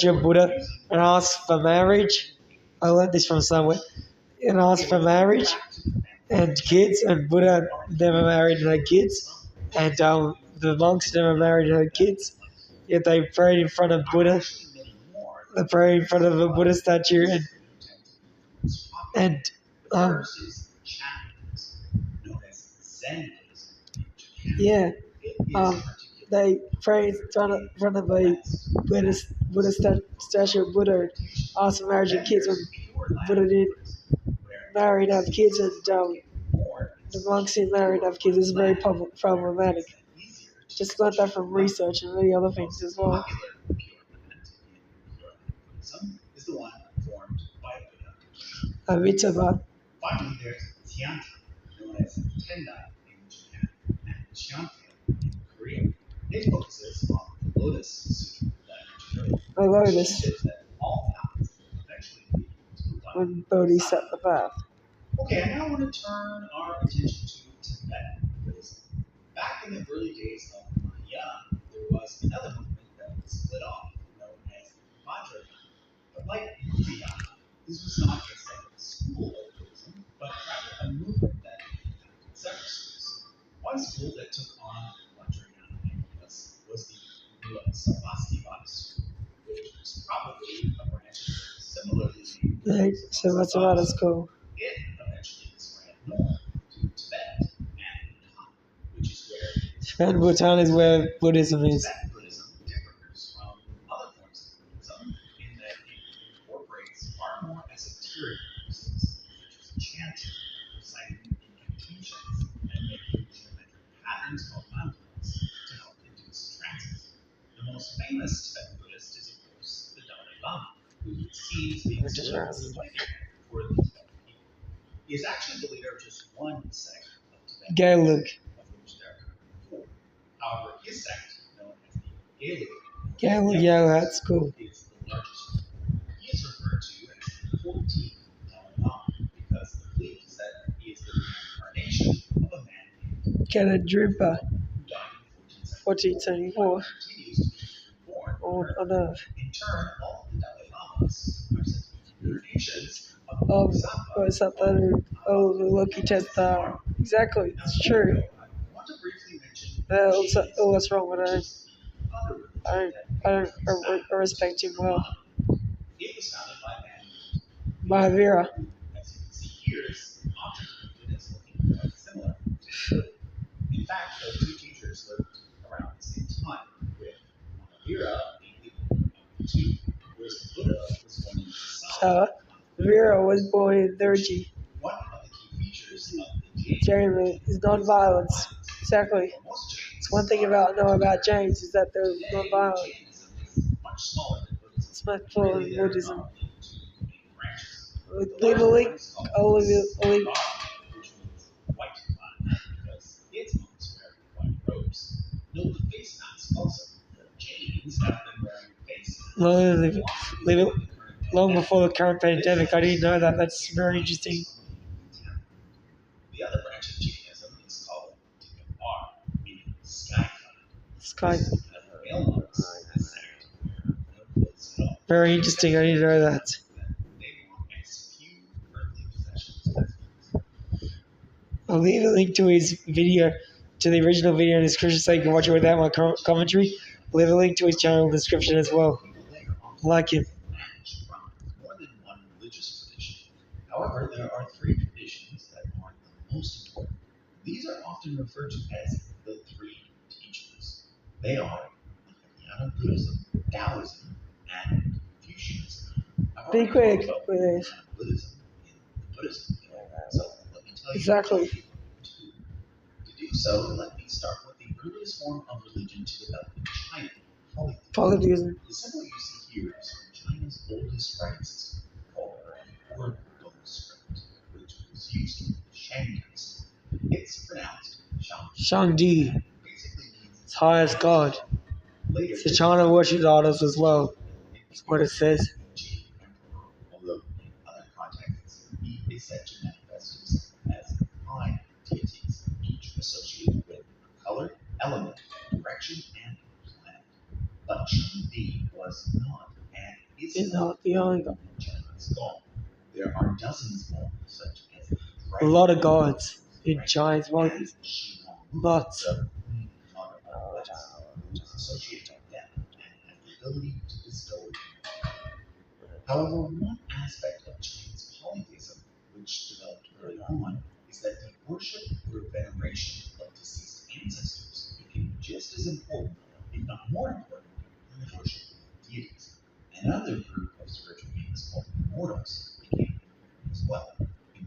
of Buddha, and ask for marriage. I learned this from somewhere. And ask for marriage and kids, and Buddha never married and had kids, and the monks never married and had kids. Yet they prayed in front of Buddha. They prayed in front of a Buddha statue, and First is Chinese, known as Zen Buddhism in Japan. yeah, It is um, they prayed in front of a Buddha statue of Buddha, and asked for marriage and kids when Buddha didn't marry and have kids, and the monks didn't marry and have kids. It's very problematic. Just learned that from research and many other things as well. Buddhism is the one formed by Buddha. Amitabha. Finally, there's Tiantai, known as Tendai in Japan, and Chiantai in Korea. It focuses on the Lotus Sutra that I mentioned The earlier. lotus. It says that all paths eventually lead to the one. When Bodhi set the path. Okay, I now want to turn our attention to Tibetan Buddhism. Back in the early days of Mahayana, there was another movement that split off, known as Vajrayana. But like Mahayana, this was not a separate school of Buddhism, but rather a movement that had several schools. One school that took on Vajrayana was the Sarvastivada school, which was probably a branch similarly named. Right, so what's about is cool. It eventually spread north to Tibet and Bhutan, which is where And Bhutan is where Buddhism is. Tibetan Buddhism differs from other forms of Buddhism in that it incorporates far more esoteric practices, such as chanting, reciting incantations, and making geometric patterns called mandalas to help induce trances. The most famous Tibetan Buddhist is, of course, the Dalai Lama, who seems to be Which is the right. figure for the Tibetan people. He is actually the leader of just one sect of Tibetan Gaelic. of which there are four. However, his sect, known as the Gaelic, Gaelic, yeah, that's cool. is the largest. He is referred to as the 14th Dalai Lama because the belief is that he is the reincarnation of a man named Ganadrupa, who died in 1474. 1474, Continues to be reborn on Earth. In turn, all of the Dalai Lamas are said to be reincarnations of Of Bodhisattva. Bodhisattva, oh, the Loki test, exactly, it's true. I want to briefly mention What's wrong with it? I respect him well. It was founded by a man Mahavira. who, as you can see here, is object is looking quite similar to Buddha. In fact, the two teachers lived around the same time, with Mahavira being the two, whereas Buddha was born in the south. Vera was born in Durji. One of the key features of the Jain Jain is non-violence. Exactly. It's one thing about Jains is that they're non-violent. Jainism is much smaller than Buddhism. It's much full in There Buddhism. are only two main branches. Leave a link. I'll leave it. Which means white because its monks wear white robes. Note the face masks also. The Jains have been wearing face masks. Leave it long before the current pandemic. I didn't know that. That's very interesting. The other branch of Jainism is Sky. This ailments escaped no place at all. Very interesting. I didn't know that. They want as few earthly possessions as possible. I'll leave a link to his video, to the original video in the description so you can watch it without my commentary. I'll leave a link to his channel in the description as well. I like him. Match from more than one religious tradition. However, there are three traditions that are the most important. These are often referred to as the three teachers. They are Mahayana Buddhism, Taoism, and Confucianism. I've already Be quick, talked about please. Mahayana Buddhism in the Buddhism video, so let me tell you Exactly. two. To do so, let me start with the earliest form of religion to develop in China, polytheism. Polytheism. The symbol you see here is from China's oldest writing system, called the Oracle script, which was used in the Shang text. It's pronounced Shang. Shangdi. Basically means It's highest God. later. So China worships idols as well. That's what it says. Chief emperor, although in other contexts, he is said to manifest himself as 5 deities, each associated with color, element, direction, and planet. But Shangdi was not and is Is not the only God. China's God. There are dozens more, such as A lot of gods in Chinese polytheism. Lots. The mother of legends, who is associated with death and has the ability to bestow. However, one aspect of Chinese polytheism, which developed early on, is that the worship or veneration of deceased ancestors became just as important, if not more important, than the worship of deities. Another group of spiritual beings called immortals became important as well.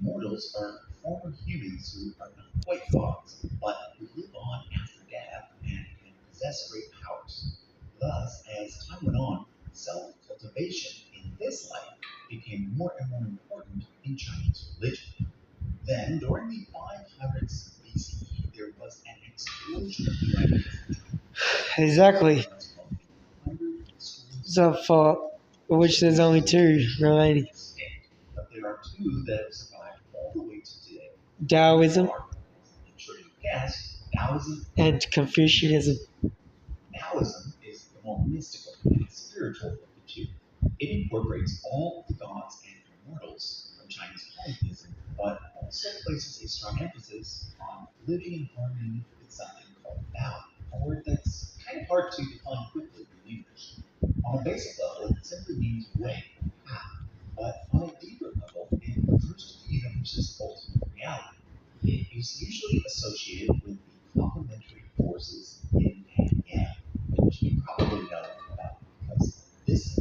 Immortals are former humans who are not quite gods, but who live on after death and can possess great powers. Thus, as time went on, self-cultivation in this life became more and more important in Chinese religion. Then, during the 500s BCE, there was an explosion of new ideas in China. Exactly. Schools So for which there's only two remaining. But there are two that have survived all the way to today. Taoism I'm sure you guessed, Taoism. and Confucianism. Taoism is the more mystical and spiritual of the two. It incorporates all the gods and immortals from Chinese polytheism, but also places a strong emphasis on living in harmony with something called Tao, a word that's kind of hard to define quickly in English. On a basic level, it simply means way or path, but on a deeper level, it refers to the universe's ultimate reality. It is usually associated with the complementary forces yin and yang, which you probably know about because this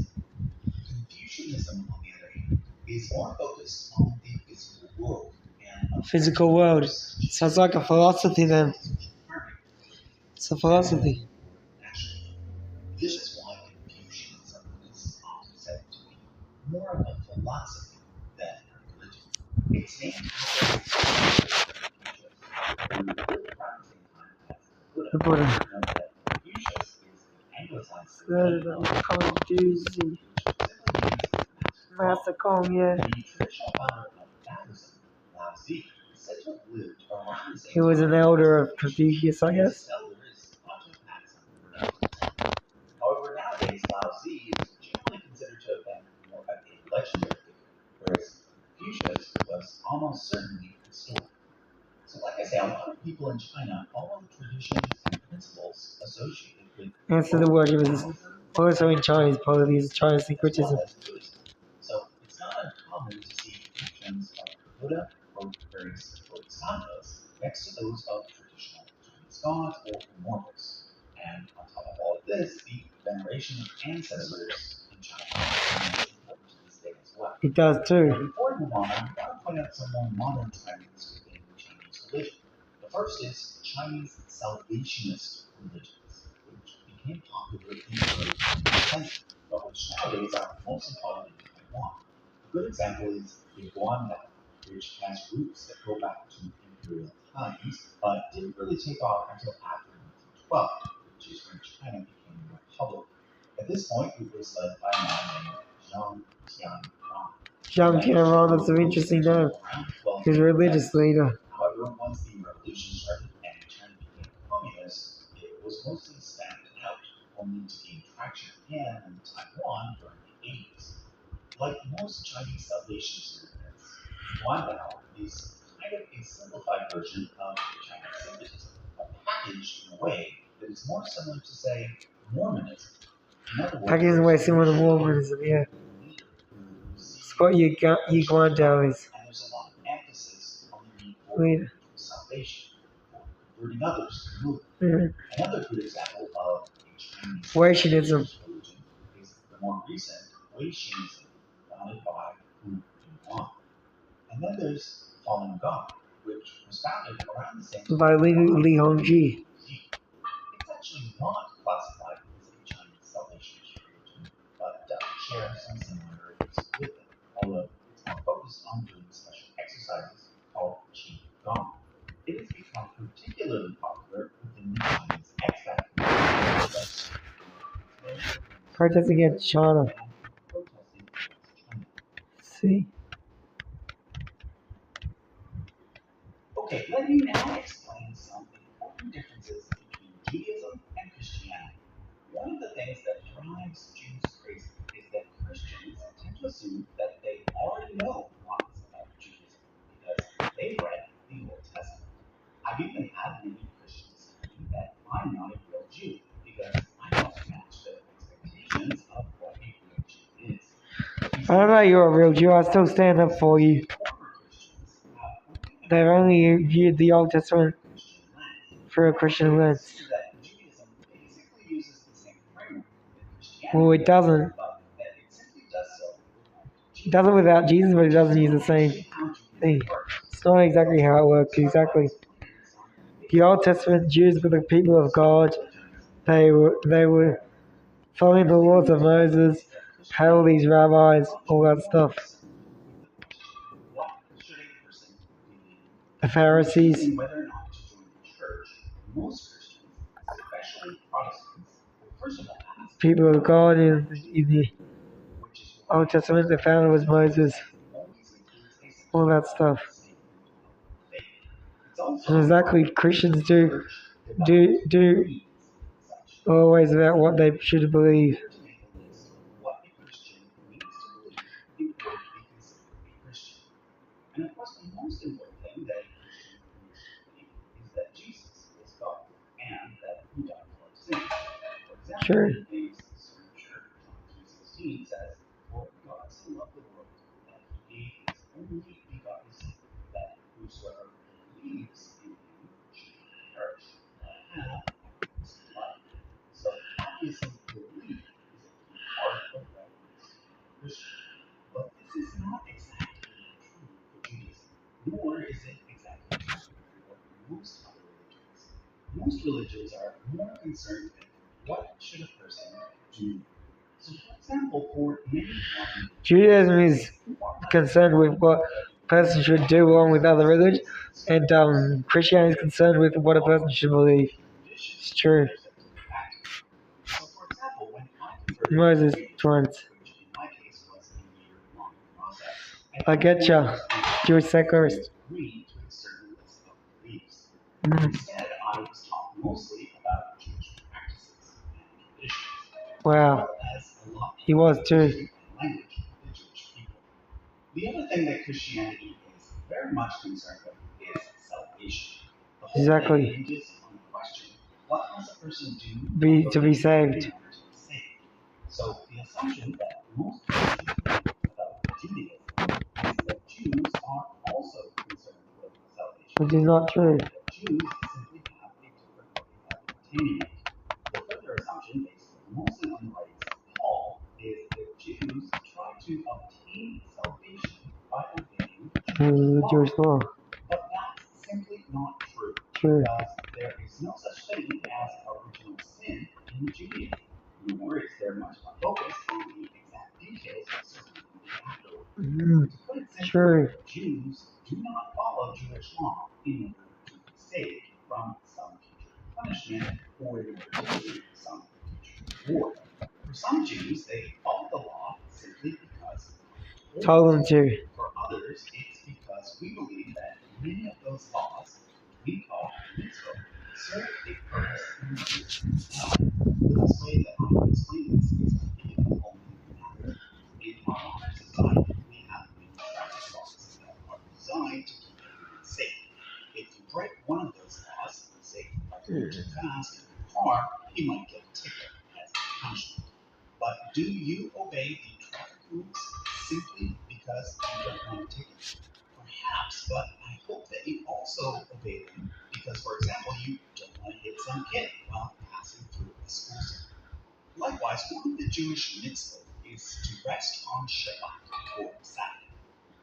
Confucianism, on the other hand, is more focused on the physical world and Physical world. Sounds like a philosophy then. It's a philosophy. This is why Confucianism is often said to be more of a philosophy than a religion. Its name The Buddha. Confucius is the anglicized version Doozy. Master Kong, yeah. The traditional founder of Taoism, Lao Tzu, is said to have lived around the same He was an elder of Confucius, I guess. However, nowadays, Lao Tzu is generally considered to have been more of a legendary figure, whereas Confucius was almost certainly historic. So, like I say, a lot of people in China follow traditions and principles associated with Answer the word. It was also in Chinese polytheism, Chinese syncretism. So it's not uncommon to see depictions of Buddha or various bodhisattvas next to those of traditional Chinese gods or immortals. And on top of all of this, the veneration of ancestors in China is important to this day as well. It does Now, too. before we move on, I want to point out some more modern trends within Chinese religion. The first is Chinese salvationist religions, which became popular in the early 20th century, but which nowadays are mostly followed in Taiwan. A good example is the Guandao, which has roots that go back to imperial times, but didn't really take off until after 1912, which is when China became a republic. At this point, it was led by a man named Zhang Tianrong. Zhang Tianrong, that's an interesting name. He's a religious leader. However, once the revolution started and China became communist, it was mostly stamped only to gain traction again in Taiwan during the 80s. Like most Chinese salvation movements, Guandao is kind of a simplified version of Chinese Sufism, but packaged in a way that is more similar to, say, Mormonism. In other words, Packaging is way similar to Mormonism, yeah. It's what you Guandao is. and there's a lot of emphasis on the need for Wait. individual salvation, for converting others to the movement. Mm. Another good example of a Chinese Waishianism. religion is the more recent Waishianism, founded by Hu Yuan. And then there's Falun Gong, which was founded around the same time By Li Hongji. It's actually not classified as a Chinese salvation religion, but does share some similarities with it, although it's more focused on doing special exercises called Qi Gong. It has become particularly popular within the Chinese expat community. Protest against China. Protesting against China. See? Okay, let me now explain some important differences between Judaism and Christianity. One of the things that drives Jews crazy is that Christians tend to assume that they already know lots about Judaism because they've read the Old Testament. I've even had many Christians tell me that I'm not a real Jew because I don't match their expectations of what a real Jew is. I don't know you're a real Jew, I still stand up for you. Former Christians have They've only viewed the Old Testament Christian lens. through a Christian lens. That Judaism basically uses the same framework that Christianity Well, it doesn't. but that it simply does so It does it without Jesus, but it doesn't use the same thing. It's not exactly how it works, exactly. The Old Testament Jews were the people of God. They were following the laws of Moses, had all these rabbis, all that stuff. What should a person believe? The Pharisees, Whether or not to join the church, most Christians, especially Protestants, will first of all ask people of God in the which is why Old Testament, the founder was Moses, always includes a all that stuff. faith. It's also And exactly, Christians do always about what they should believe. to make a list of what a Christian needs to believe in order to be considered a Christian. And of course, the most important thing that a Christian needs to believe is that Jesus is God and that He died for our sins. For example, Sure. in Scripture, John 3:16 says, "For God so loved the world that He gave His only begotten Son, that whosoever believes in Him should not perish, but have everlasting life." So obviously, belief is a key part of what makes you a Christian. But this is not exactly true for Judaism, nor is it exactly true for most other religions. Most religions are more concerned with what should a person do. So, for example, for many modern Judaism is concerned with what a person should do along with other religions, and Christianity is concerned with what a person should believe. It's true. So, for example, when I converted Moses to twice. which in my case was a year-long process, I get ya, Jewish secularist. agreed to a certain list of beliefs. Mm. Instead, I was taught mostly about Jewish practices and traditions, Wow, as a lot he was too. and language of the Jewish people. The other thing that Christianity is very much concerned with is salvation. The whole Exactly. thing hinges on the question, what must a person do To be saved. in order to be saved? So the assumption that most Christians make about Judaism is that Jews are also concerned with salvation. Which is not true. That Jews simply have a different way of obtaining it. The further assumption, based mostly on the writings of Paul, is that Jews try to obtain salvation by obeying The Jewish law. but that's simply not true. True. Because there is no such thing as original sin in Judaism, nor is there much focus on the exact details surrounding the afterward. Mm. To put it simply, True. Jews do not follow Jewish law in order to be saved from some future punishment or in order to receive some future reward. For some Jews, they follow the law simply because Told them to. for others, it's because we believe that many of those laws, we call mitzvot, serve a purpose in existence now. The best way that one of those laws, say like going too fast in your car, you might get a ticket as a punishment. But do you obey the traffic rules simply because you don't want a ticket? Perhaps, but I hope that you also obey them because, for example, you don't want to hit some kid while passing through a school zone. Likewise, one of the Jewish mitzvot is to rest on Shabbat or Sabbath.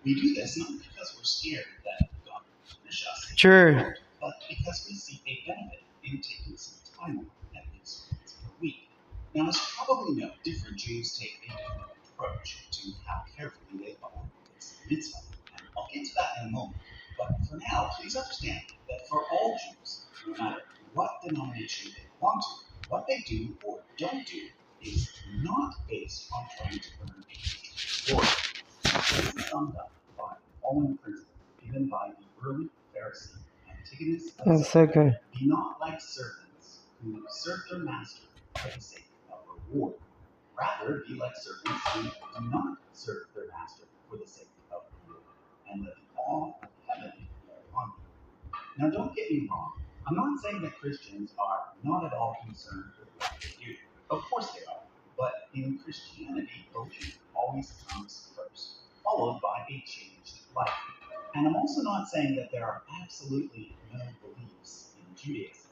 We do this not because we're scared that God will punish us, True. but because we see a benefit in taking some time off at least once per week. Now, as you probably know, different Jews take a different approach to how carefully they follow this mitzvah. And I'll get to that in a moment. But for now, please understand that for all Jews, no matter what denomination they belong to, what they do or don't do is not based on trying to earn a future reward. This is summed up by the following principle given by the early Pharisee Antigonus of That's so good. Be not like servants who serve their master for the sake of reward. Rather, be like servants who do not serve their master for the sake of reward, and let the awe of heaven be upon you. Now, don't get me wrong. I'm not saying that Christians are not at all concerned with what they do. Of course they are. But in Christianity, belief always comes first, followed by a changed life. And I'm also not saying that there are absolutely no beliefs in Judaism.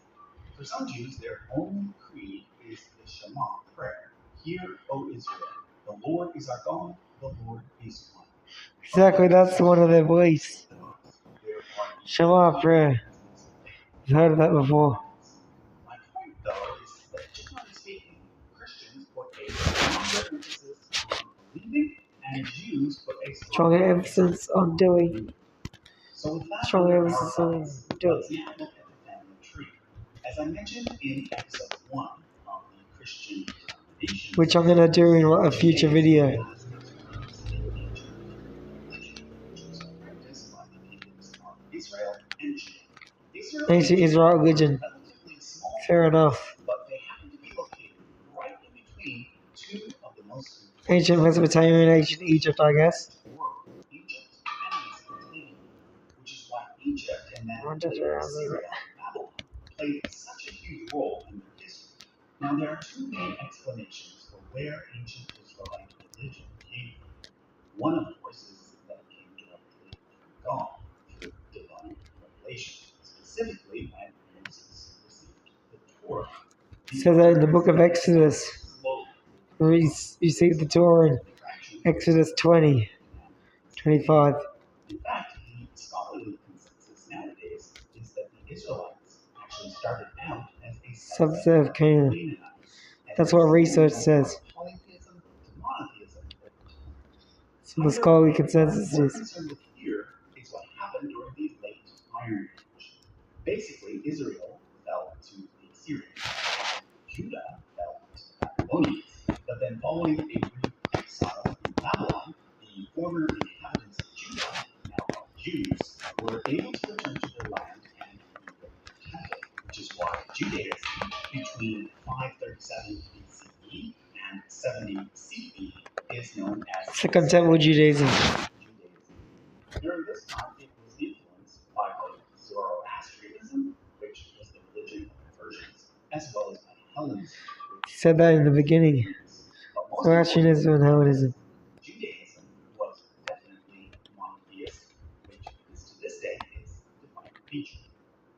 For some Jews, their only creed is the Shema prayer. Hear, O Israel, the Lord is our God, the Lord is one. Exactly, that's one of their beliefs. There are Shema prayer. I've heard of that before. My point, though, is that generally speaking, Christians put a stronger emphasis on believing, and Jews put a Stronger emphasis on doing. So with that Stronger under our emphasis on eyes, doing. let's now look at the family tree. As I mentioned in episode 1 of the Christian denominations, Which I'm going to do in a future video. Israel and Judah. Israel Ancient Israel religion. relatively small, Fair enough. but they happen to be located right in between two of the most Ancient Mesopotamia and ancient Egypt, I guess. world, Egypt and Mesopotamia, which is why Egypt and then Not just later around Syria and Babylon played such a huge role in their history. Now, there are two main explanations for where ancient Israelite religion came from. One, of course, is that it came directly from God through divine revelation, specifically when Moses received the Torah. It says that in the book of Exodus. You see the Torah in Exodus 20, 25. In fact, the scholarly consensus nowadays is that the Israelites actually started out as a Subset of Canaan. Canaanites. That's what research says. Polytheism to monotheism over time. So the scholarly consensus What we're is. concerned with here is what happened during the late Iron Age. Basically, Israel fell to the Assyrians, and Judah fell to the Babylonians. But then, following a brief exile in Babylon, the former inhabitants of Judah, now called Jews, were able to return to their land and rebuild their temple, which is why Judaism between 537 BCE and 70 CE is known as Second Temple Judaism. During this time, it was influenced by both Zoroastrianism, which was the religion of the Persians, as well as by Hellenism. He said that in the beginning. Zoroastrianism and Hellenism. Judaism was definitely monotheistic, which is to this day its defining feature.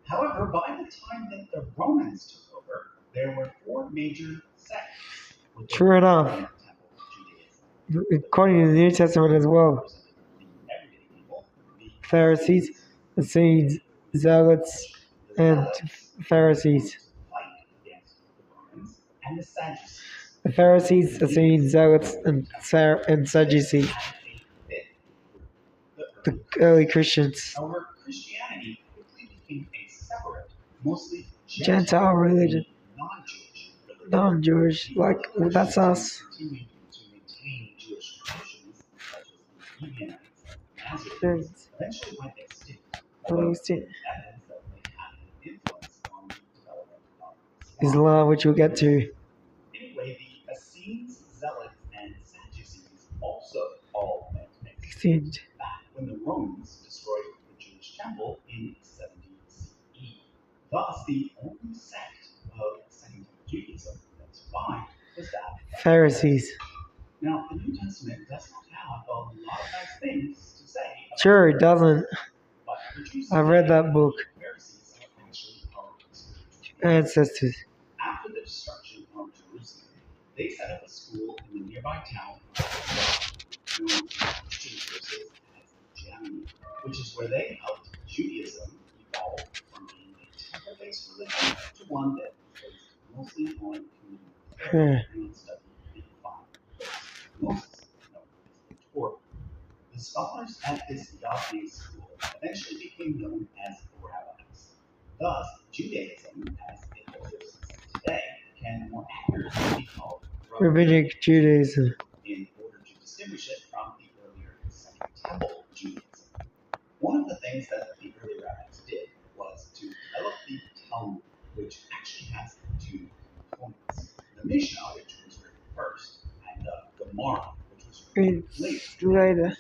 However, by the time that the Romans took over, there were four major sects. True enough. According to the New Testament as well. Pharisees, Essenes, Zealots, and Pharisees. The Pharisees, Essenes, Zealots, and Sadducees. The early Christians. However, Christianity quickly became a separate, mostly Gentile religion. non-Jewish religion. Non-Jewish, like that's us. Continued to maintain Jewish traditions, such as the Ebionites and Nazarenes, eventually went extinct. Although evidence that they had an influence on the development of Islam, which we'll get to. Anyway, the Essenes, Zealots, and Sadducees also all went Extinct. back when the Romans destroyed the Jewish temple in 70 CE. Thus, the only sect of Second Temple Judaism that survived was that of Pharisees. Now, the New Testament does not have a lot of nice things to say about Sure, it doesn't. but the Jews I've read that book. the Pharisees are actually our spiritual Ancestors. After the destruction of Jerusalem, they set up a school in the nearby town of known to Christian sources as Jamnia, which is where they helped Judaism evolve from being a temple-based religion to one that focused mostly on community prayer and study the divine Moses, known as the Torah. The scholars at this Yahweh school eventually became known as rabbis. Thus, Judaism, as it exists today, can more accurately be called Rabbinic Judaism. in order to distinguish it from the earlier Second Temple Judaism. One of the things that the early rabbis did was to develop the Talmud, which actually has two components. The Mishnah, which was written first, and the Gemara, which was written later.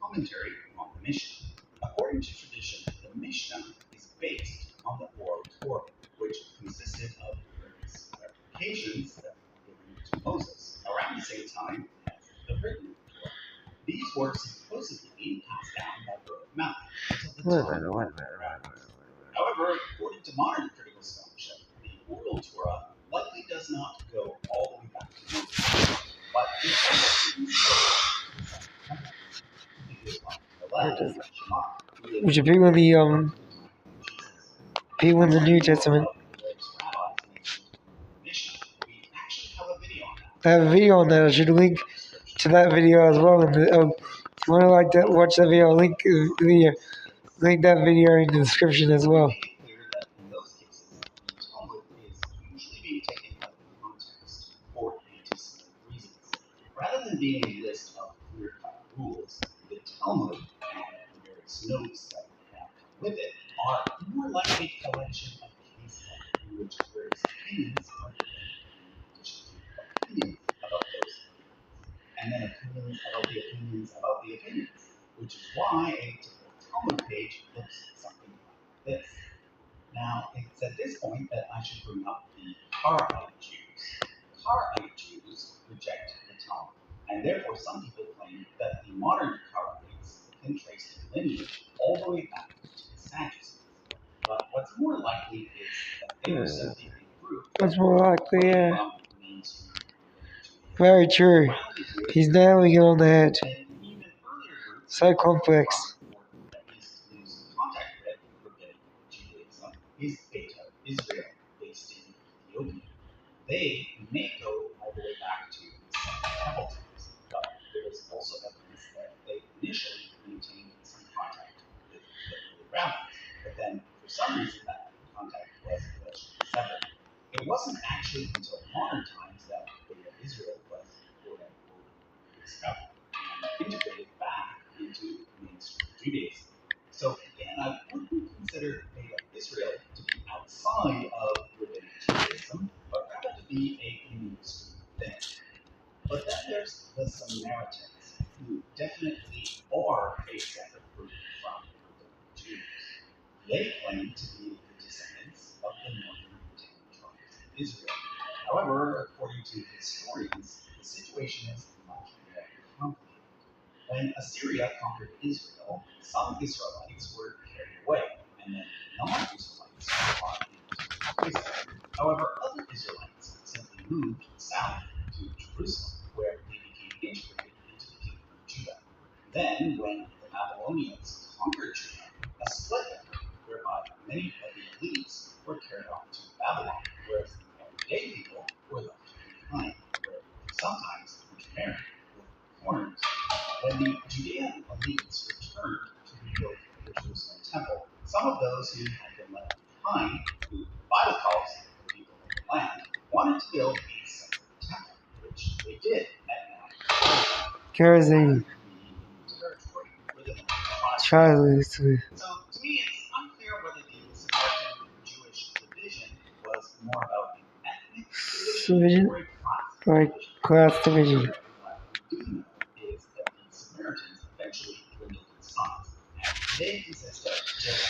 Commentary on the Mishnah. According to tradition, the Mishnah is based on the oral Torah, which consisted of various clarifications that were given to Moses around the same time as the written Torah. These were supposedly passed down by word of mouth until the time of the rabbis. However, according to modern critical scholarship, the oral Torah likely does not go all the way back to Moses, but Which are people in the New Testament. I have a video on that. I should link to that video as well. If you want to watch that video, link that video in the description as well. Rather than being a list of clear-cut rules, the Talmud and the various notes that have with it are more like a collection of case law in which various opinions are given in addition to opinions about those opinions, and then opinions about the opinions about the opinions, which is why a typical Talmud page looks something like this. Now, it's at this point that I should bring up the Karaite Jews. Karaite Jews reject the Talmud, and therefore some people claim that the modern Karaites can trace their lineage all the way back to the Sadducees. But what's more likely is that they were simply a group What's more likely, yeah. from mainstream Very true. He's nailing it on the head. So complex. Is Beta Israel, based in Ethiopia. They may go all the way back to the Temple times, but there is also evidence that they initially maintained some contact with the early rabbis, but then for some reason that contact was eventually severed. It wasn't actually until modern times that Beta Israel was quote-unquote discovered and integrated back into mainstream Judaism. So again, I wouldn't consider Beta Israel to be outside of rabbinic Judaism, but rather to be a mainstream thing. But then there's the Samaritans, who definitely are a separate group from rabbinic Jews. They claim to be the descendants of the northern 10 tribes of Israel. However, according to historians, the situation is much more complicated. When Assyria conquered Israel, some Israelites were carried away, and then non-Israelites were brought into prison. However, other Israelites simply moved south to Jerusalem, where they became integrated into the kingdom of Judah. Then, when the Babylonians conquered Judah, a split occurred, whereby many of the elites were carried off to Babylon, whereas the everyday people were left behind, where they sometimes intermarried with foreigners. When the Judean elites returned to rebuild the Jerusalem temple, some of those who had been left behind, who the Bible calls the people of the land, wanted to build a separate temple, which they did at Mount Gerizim. territory within the tribes. Charlie. So to me, it's unclear whether the Samaritan Jewish division was more about an ethnic division or a class Or class division. What we do know is that the Samaritans eventually dwindled in size, and they consist of just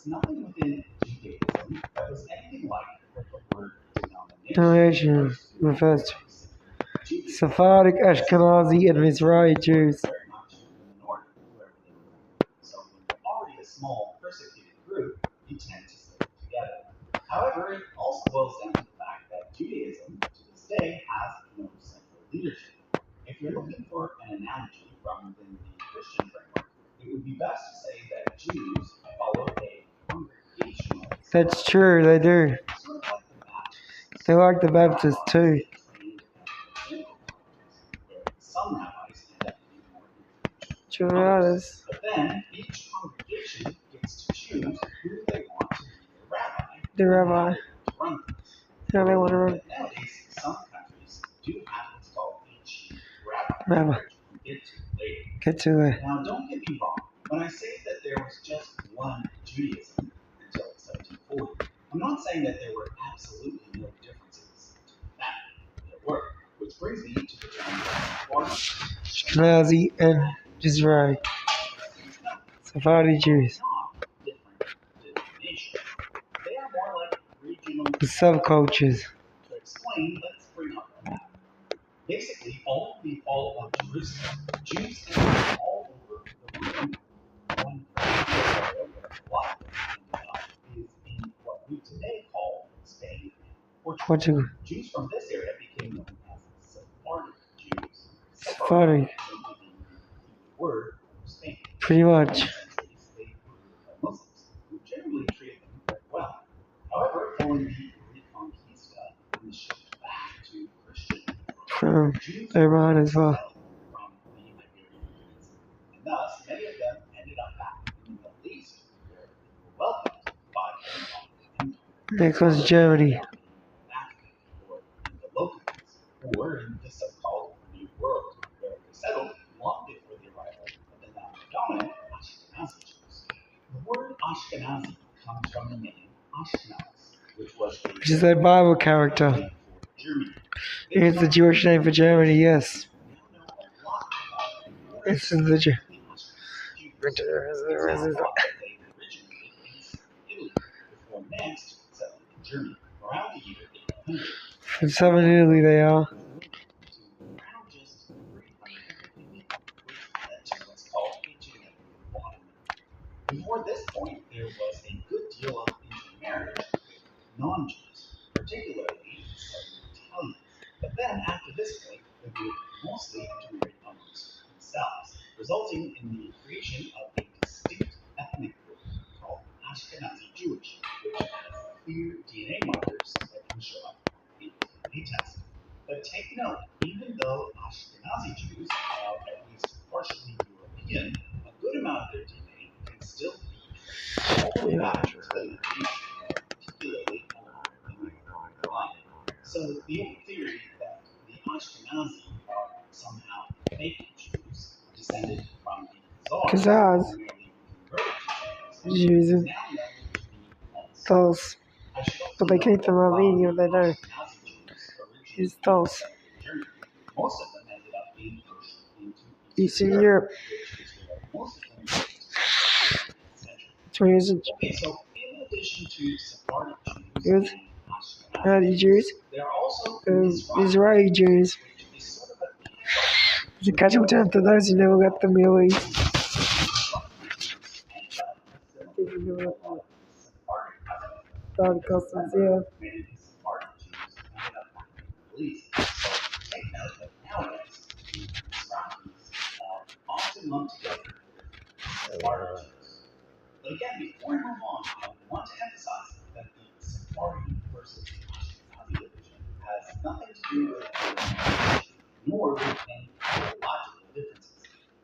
was nothing within Judaism that was anything like what the word Denomination denomination refers to Judaism Sephardic, Ashkenazi, and Mizrahi Jews. very much in the minority wherever they were. So when you're already a small persecuted group, you tend to stick together. However, it also boils down to the fact that Judaism, to this day, has no central leadership. If you're looking for an analogy from within the Christian framework, it would be best to say that Jews follow a congregational That's true, they do. sort of like the Baptists. They like the Baptists too. Trained as political parties, where some rabbis end up being more influential True, than others. others. But then each congregation gets to choose who they want to be their rabbi. The rabbi. And how they want to run things. How they want to run. But nowadays, some countries do have what's called a chief rabbi, Rabbi. which we'll get to later. Get to it. Now, don't get me wrong. When I say that there was just one Judaism until 1740, I'm not saying that there were absolutely no differences. That there were, which brings me to the term Ashkenazi and Mizrahi. Sephardi Jews. not different denominations. They are more like regional The subcultures. To explain, let's bring up a map. Basically, all of Jerusalem, Jews came all over the region. One area where a lot of them ended up is in what we today call Spain and Portugal. Portugal. Jews from this area became known as Sephardic Jews. Sephardi. Simply being the word for Spain. Pretty much. Centuries, they were Muslims, who generally treated them very well. However, following the Reconquista and the shift back to Christian From Jews Iran as well. from the Iberian Peninsula, and thus many of them ended up back in the Middle East, where they were welcomed by the Ottoman Empire. Next was Germany. Or in the locals, or in the so-called New World, where they settled long before the arrival of the now dominant Ashkenazi Jews. The word Ashkenazi comes from the name Ashkenaz, which is a Bible character. name for Germany. It's the Jewish name for Germany, yes. We now know a lot about the This is the Jew. Ashkenazi Jews. It's not thought that they originated in Italy before next settling in Germany around the year 800. From Southern Italy they are. Around just 350, which led to what's called a genetic embodiment. Before this point, there was a good deal of intermarriage with non-Jews, particularly Southern Italians. But then, after this point, the group mostly intermarried amongst themselves, resulting in the creation of a distinct ethnic group called Ashkenazi Jewish, which has clear DNA markers that can show up on a DNA test. But take note, even though Ashkenazi Jews are at least partially European, a good amount of their DNA can still be traced all the way back to the Middle East, particularly along the Mediterranean line. So the old theory that the Ashkenazi are somehow fake Jews descended from the Khazars. who merely converted to Jews Judaism, and is now known to be false. those. I should also But they came note from that while Armenia, the they don't. Ashkenazi Jews originally It's those. settled in Germany, most of them ended up being pushed into Eastern Europe. which is where most of them lived in the 20th century. 20th Okay, so in addition to Sephardic Jews Jews, and Ashkenazi Jews, there are also Mizrahi Jews. which is sort of a It's a casual term to those who never got the Middle East. Thought customs, yeah. many Sephardic Jews ended up back in the Middle East. So take note that nowadays the Mizrahis are often lumped together with Sephardic Jews. But again, before I move on, I want to emphasize that the Sephardi versus Ashkenazi division has nothing to do with religion, nor with any theological differences.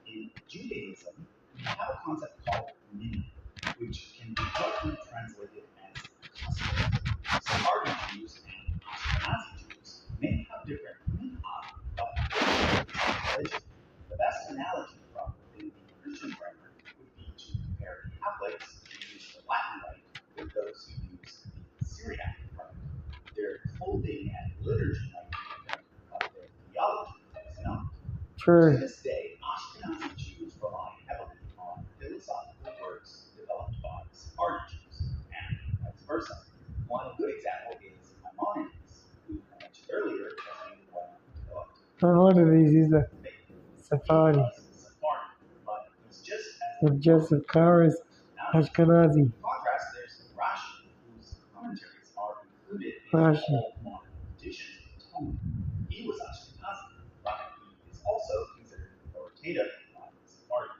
In Judaism, we have a concept called minhag, which can be roughly translated as customs. Sephardi Jews and Ashkenazi Jews may have different minhag, but religion. The best analogy from within the Christian framework would be to compare Catholics who use the Latin rite with those who use the Syriac rite. Their clothing and liturgy might be different, but their theology is not. To For this day, Ashkenazi Jews rely heavily on philosophical works developed by Sephardi Jews. One of these is a He Sephardi. was Sephardi, but he's just as And Joseph Carr is Ashkenazi. In contrast, there's Rashi, whose commentaries are included in Rashi. all modern editions of the Talmud. He was Ashkenazi, but he is also considered authoritative by Sephardi.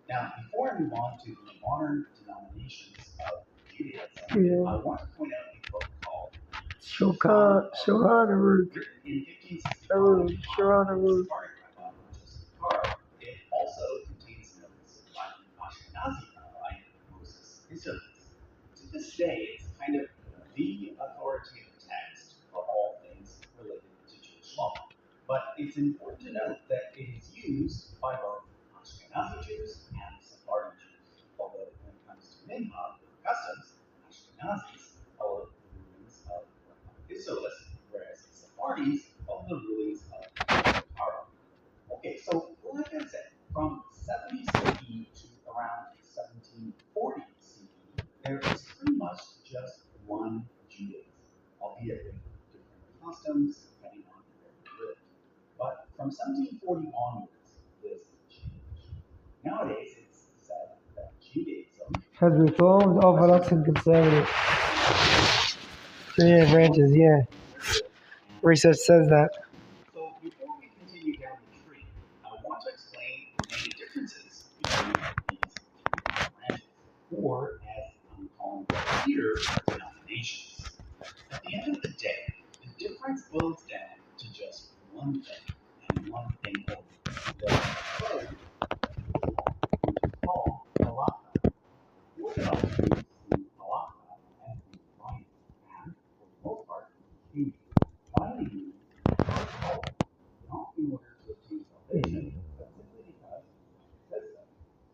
Now, before I move on to the modern denominations of Judaism, Yeah. I want to point out a book called Shohanarut. written in 1565 Arut. by Shohanarut. Sephardic rabbi Joseph Carr. It also contains notes by the Ashkenazi rabbi Moses Isserles. To this day, it's kind of the authoritative text for all things related to Jewish law. But it's important to note that it is used by both Ashkenazi Jews and Sephardi Jews. Although when it comes to minhag or customs, Ashkenazis follow the rulings of Isserles, whereas Sephardis follow the rulings of Carr. Okay, so like I said, from 70 CE to around 1740 CE, there is pretty much just one Judaism, albeit with different customs depending on where you lived. But from 1740 onwards, this changed. Nowadays, it's said that Judaism Has Reformed, Orthodox, and Conservative. Three branches, yeah. Research says that. So before we continue down the tree, I want to explain the main differences between these two branches, or as I'm calling them here, denominations. At the end of the day, the difference boils down to just one thing, and one thing only. The code we call halakha. Orthodox Jews see halakha as the Bible, and for the most part, Judaism. Finally, Jews are called not in order to obtain salvation, but simply because it says so.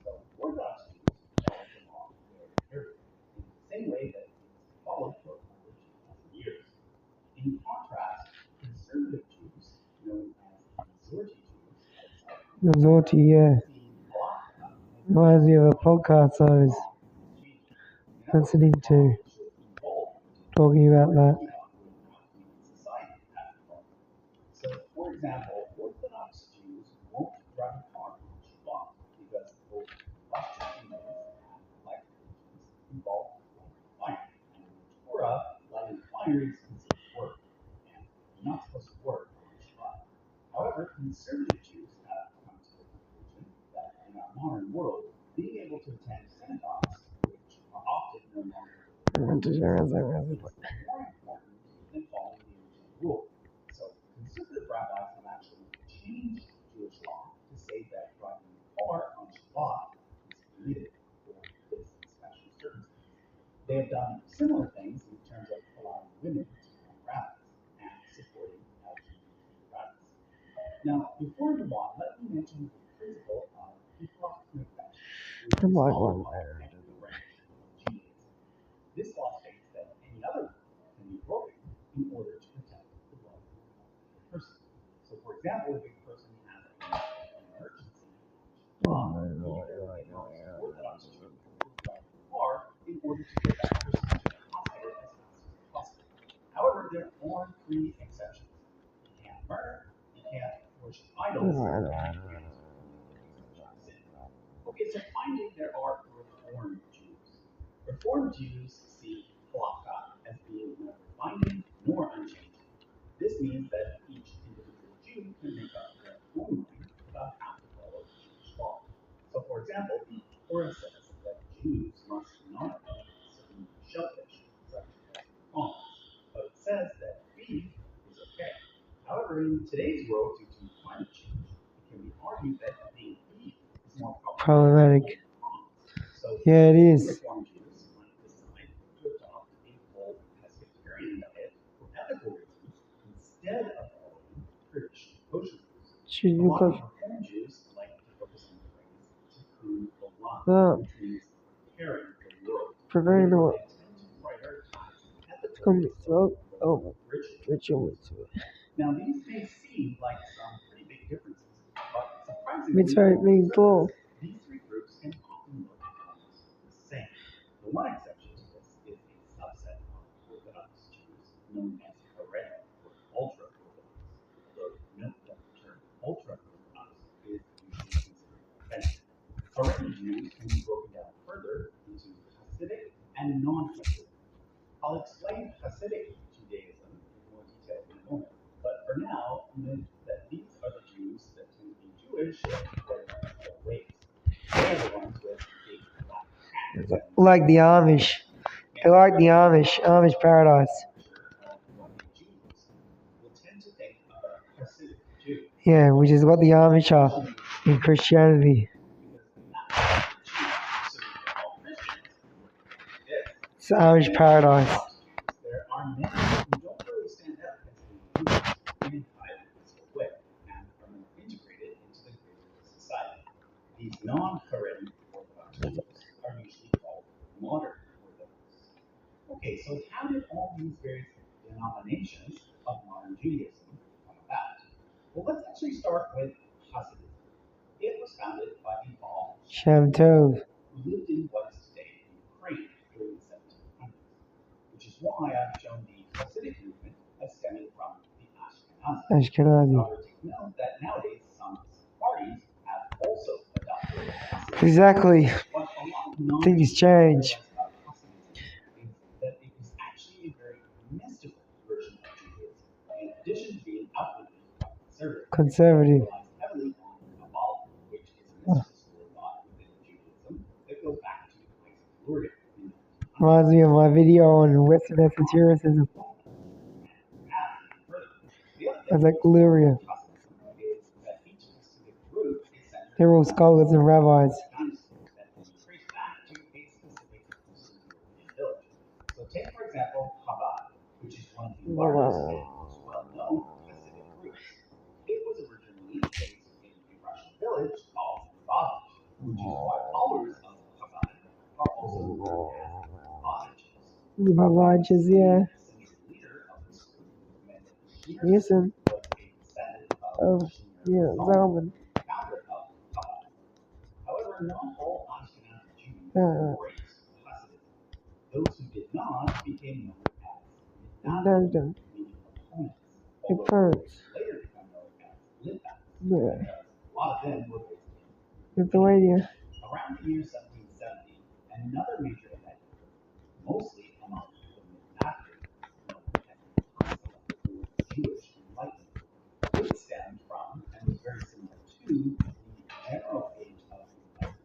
So Orthodox Jews follow the law very carefully, in the same way that it was followed for over 2,000 years. In contrast, conservative Jews, known as Masorti Jews outside of Mazorti, yeah. see halakha as Reminds me of a podcast I was wrong and changing. In other listening words, to law should evolve to talking about that. keep up with how human society has evolved. So, for example, Orthodox Jews won't drive a car on Shabbat because both combustion engines and electric engines involve lighting a fire. And in the Torah, lighting a fire is considered work, and you're not supposed to work on Shabbat. However, conservative Jews have come to the conclusion that in our modern world, being able to attend synagogues, which are often no longer is more important than following the original rule. So conservative rabbis have actually changed Jewish law to say that driving a car on Shabbat is permitted for this special circumstance. They have done similar things in terms of allowing women to become rabbis and supporting LGBT rabbis. Now, before we move on, let me mention the principle of Hifrach Nefesh, which is followed by every branch of Judaism. This law states that any other rule can be broken in order to protect the well-being of another person. So, for example, if a person has an emergency, Orthodox Jew will drive the car in order to get that person to the hospital as fast as possible. However, there are three exceptions. You can't murder, you can't worship idols, and you can't sin. Okay, so finally, there are Reformed Jews. Reformed Jews see halakha as being neither binding nor unchanging. This means that each individual Jew can make up their own mind about how to follow Jewish law. So, for example, the Torah says that Jews must not eat certain shellfish, such as prawns, but it says that beef is okay. However, in today's world, due to climate change, it can be argued that being beef is more problematic Problematic. than prawns. So, Yeah, it some is. Reformed Jews might decide to adopt a full pescatarian diet for ethical reasons instead of following traditional kosher rules. Should A you lot of put Reformed Jews like to focus on the phrase tikkun olam, that? which means repairing the world. Preparing the Therefore, world. they tend to prioritize ethical Come wisdom over oh, ritual ritual wisdom. mitzvah. Now, these may seem like some pretty big differences, but surprisingly, Mitzvah on the means law. surface, these three groups can often look almost the same. The one exception to this is a subset of Orthodox Jews known as Haredi or ultra Orthodox. Although note that the term Haredi Jews can be broken down further into Hasidic and non-Hasidic. I'll explain Hasidic Judaism in more detail in a moment, but for now, note that these are the Jews that tend to be Jewish in their ways. They are the ones with big black hats and Like the Amish. They like the Amish paradise. what Jews will tend to think of a Hasidic Jew. Yeah, which is what the Amish are in Christianity. It's Amish paradise. There are many who don't really stand out as being Jewish in either physical way and are more integrated into the greater society. These non-Haredi Orthodox Jews are usually called modern Orthodox. Okay, so how did all these various denominations of modern Judaism come about? Well, let's actually start with Hasidism. It was founded by the Baal Shem Tov. who lived in what is today Ukraine during the 1700s, which is why I've shown the Hasidic movement as stemming from the Ashkenazi. Ashkenazi. However, take note that nowadays some parties have also adopted Hasidism. Exactly. But a lot of Things change. about Hasidism is that it was actually a very mystical version of Judaism. In addition to being outwardly conservative, Conservative. it relies heavily on Kabbalah, which is a mystical school of thought within Judaism that goes back to Isaac Luria. Reminds me of my video on Western esotericism. Isaac Luria. They're all scholars and rabbis. So take, for example, Chabad, which is one of the largest and most well-known Hasidic groups. It was originally based in a Russian village called Lubavitch, which is why followers of Chabad are also known as Lubavitchers. Lubavitchers, yeah. The central leader of this group, Mendel Listen. was a descendant Oh, of yeah, Zalman. founder of Chabad. However, not all Ashkenazi Jews Uh, embraced Hasidism. Those who did not became known as Belgium. meaning opponents, It although hurts. later become known as Litvaks, Yeah. because a lot of them were based in Lithuania. around the year 1770. Another major event occurred, mostly among the mid-Baptists, known as the Proselyte or Jewish Enlightenment. It stemmed from and was very similar to the general age of enlightenment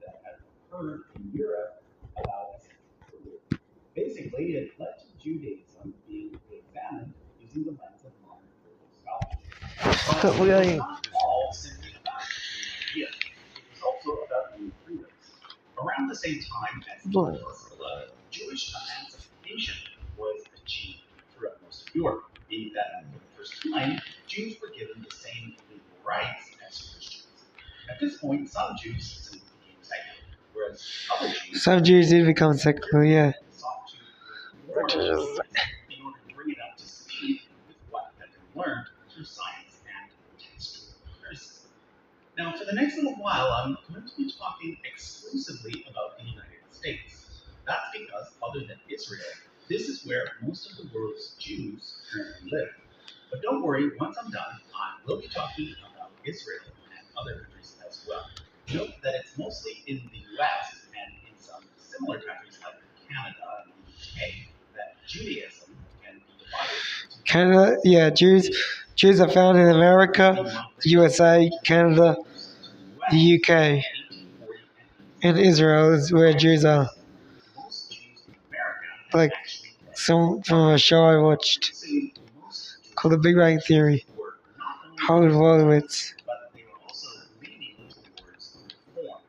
that had occurred in Europe about a century earlier. Basically, it led to Judaism being re-examined using the lens of modern critical scholarship. But Really? it was not all simply about new ideas. It was also about new freedoms. Around the same time as Boy. Jewish emancipation was achieved throughout most of Europe, meaning that for the first time, Jews were given the same legal rights as Christians. At this point, some Jews simply became secular, whereas other Jews Some Jews did become secular, yeah. sought to learn more in order to bring it up to speed with what had been learned through science and textual criticism. Now, for the next little while, I'm going to be talking exclusively about the United States. That's because, other than Israel, this is where most of the world's Jews currently live. But don't worry, once I'm done, I will be talking about Israel and other countries as well. Note that it's mostly in the US and in some similar countries like Canada and the UK that Judaism can be divided into Canada, yeah, Jews are found in America, USA, Canada, the UK, and Israel is where Jews are. most Jews in America Like actually some from a show I watched see most Jews called The Big Bang Theory. were not only Howard Wolowitz. but they were also leaning towards reform.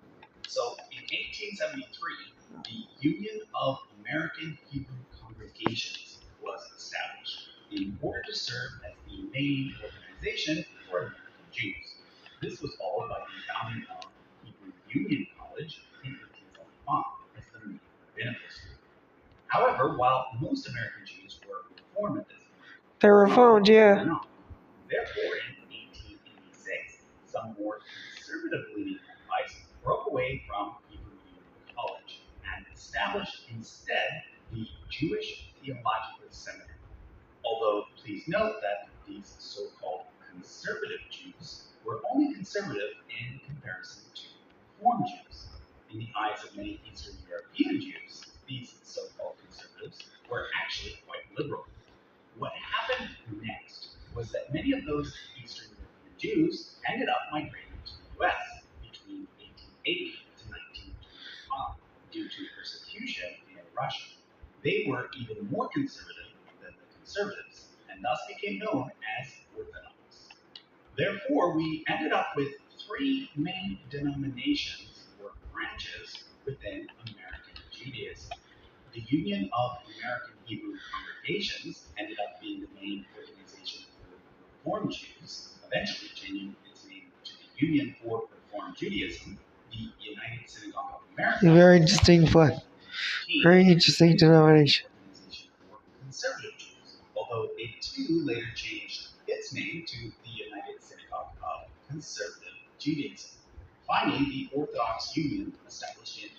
So in 1873, the Union of American Hebrew Congregations was established in order to serve as the main organization for American Jews. This was followed by the founding of Hebrew Union College in 1875 as the main rabbinical school. However, while most American Jews were reformed at this point, They were found, yeah. no. Therefore, in 1886, some more conservative-leaning rabbis broke away from Hebrew Union College and established instead the Jewish Theological Seminary. Although, please note that these so-called conservative Jews were only conservative in comparison to Reform Jews. In the eyes of many Eastern European Jews, these so-called conservatives were actually quite liberal. What happened next was that many of those Eastern European Jews ended up migrating to the U.S. between 1880 to 1925 due to persecution in Russia. They were even more conservative than the conservatives and thus became known as Orthodox. Therefore, we ended up with three main denominations or branches within American Judaism. The Union of American Hebrew Congregations ended up being the main organization for Reform Jews, eventually changing its name to the Union for Reform Judaism. The United Synagogue of America, A very interesting flag. Very interesting denomination. Organization for Conservative Jews, although it too later changed its name to the United Synagogue of Conservative Judaism. Finally, the Orthodox Union, established in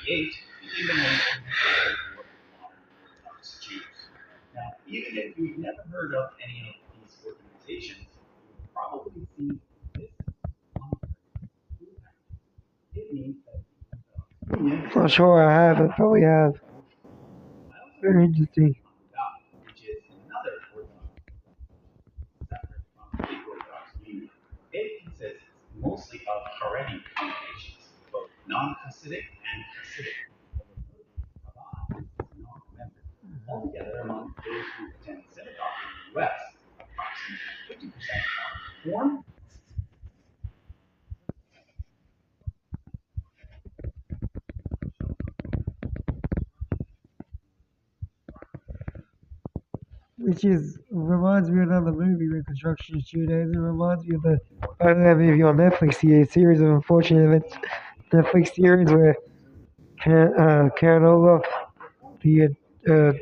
1898, became the main organization for modern Orthodox Jews. Now, even if you've never heard of any of these organizations, you've probably seen this on the It means that the Union, Not sure I have, but probably have. Very interesting. which is another Orthodox separate from the Orthodox Union. It consists mostly of Haredi congregations, both non-Hasidic and Hasidic. Chabad is not a member. Altogether, among those who attend synagogue in the U.S., approximately 50% are Reform, Which is reminds me of another movie, Reconstruction Judaism. It reminds me of the I don't know movie on Netflix, the series of unfortunate events. Netflix series where Karen Olaf, the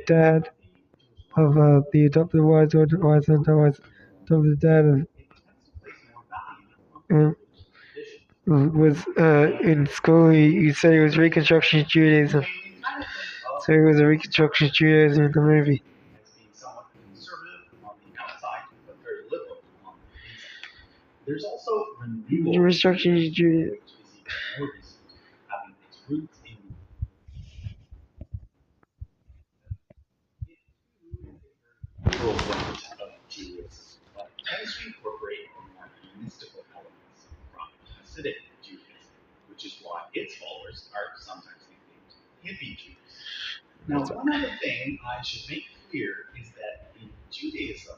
dad of the adopted wife or wife adopted dad of was in school. He said he was Reconstruction Judaism, so he was a Reconstruction Judaism in the movie. as being somewhat conservative on the outside, but very liberal on the inside. There's also renewal, Reconstruction Judaism. which is even more recent, having its roots in liberal branch of Judaism, but tends to incorporate more mystical elements from Hasidic Judaism, which is why its followers are sometimes nicknamed hippie Jews. Now, one other thing I should make clear is that in Judaism,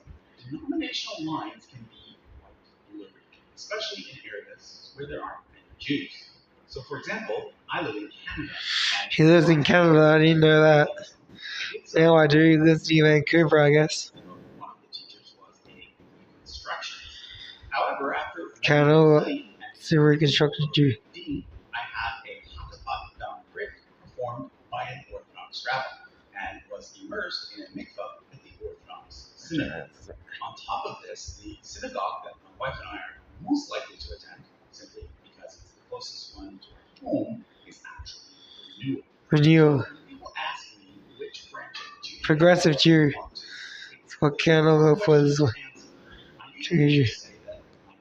denominational lines can be quite blurry, especially in areas where there aren't many Jews. So, for example, I live in Canada. He lives in Canada. I didn't know that. Now I do. He lives in Vancouver, I guess. One of the teachers was a Reconstructionist. However, after Canada, studying it's a Reconstruction Jew. D, I have a Hakkapat down brick performed by an Orthodox rabbi and was immersed in a mikvah at the Orthodox synagogue. On top of this, the synagogue that my wife and I are most likely to attend, simply because it's the closest one to our home, is actually Renewal. Renewal. People ask me which branch of Judaism Progressive Jew. I belong to. It's That's what Canada was. I usually say that I'm a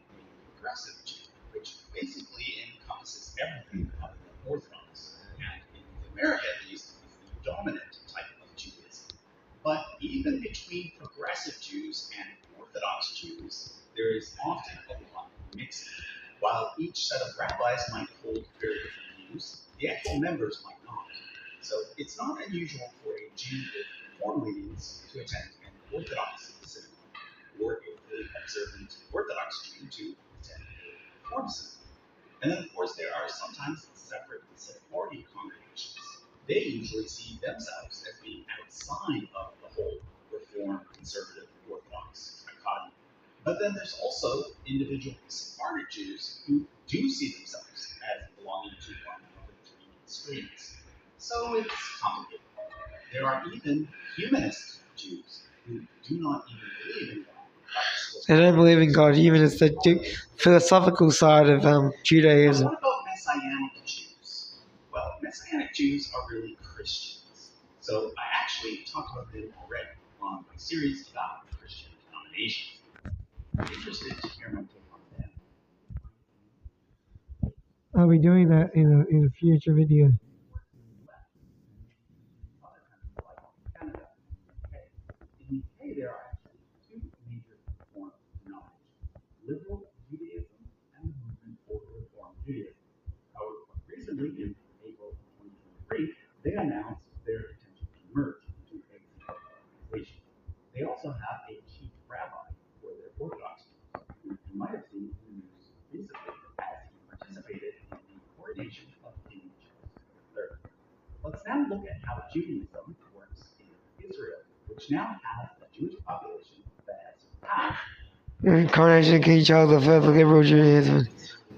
progressive Jew, which basically encompasses everything other than Orthodox, and in North America at least, is the dominant type of Judaism. But even between progressive Jews and Orthodox Jews, there is often a lot of mixing. While each set of rabbis might hold very different views, the actual members might not. So it's not unusual for a Jew with Reform leanings to attend an Orthodox synagogue, or a fully observant Orthodox Jew to attend a Reform synagogue. And then, of course, there are sometimes separate Sephardi congregations. They usually see themselves as being outside of the whole Reform, conservative, Orthodox dichotomy. But then there's also individual Sephardic Jews who do see themselves as belonging to one of the three streams. So it's complicated. There are even humanist Jews who do not even believe in God. They don't believe in God, even as the philosophical side of Judaism. What about Messianic Jews? Well, Messianic Jews are really Christians. So I actually talked about them already on my series about Christian denominations. If you're interested to hear my take on them, I'll be doing that in a future video. Other countries like Canada and the UK. In the UK, there are actually two major reform denominations: liberal Judaism and the movement for Reform Judaism. However, recently, in April 2023, they announced their intention to merge into a single organization. They also have a chief rabbi for their Orthodox Jews, who you might have seen in the news recently as he participated in the coronation of King Charles III. Let's now look at how Judaism works in Israel, which now has a Jewish population that has surpassed Incarnation King Charles V, liberal Judaism,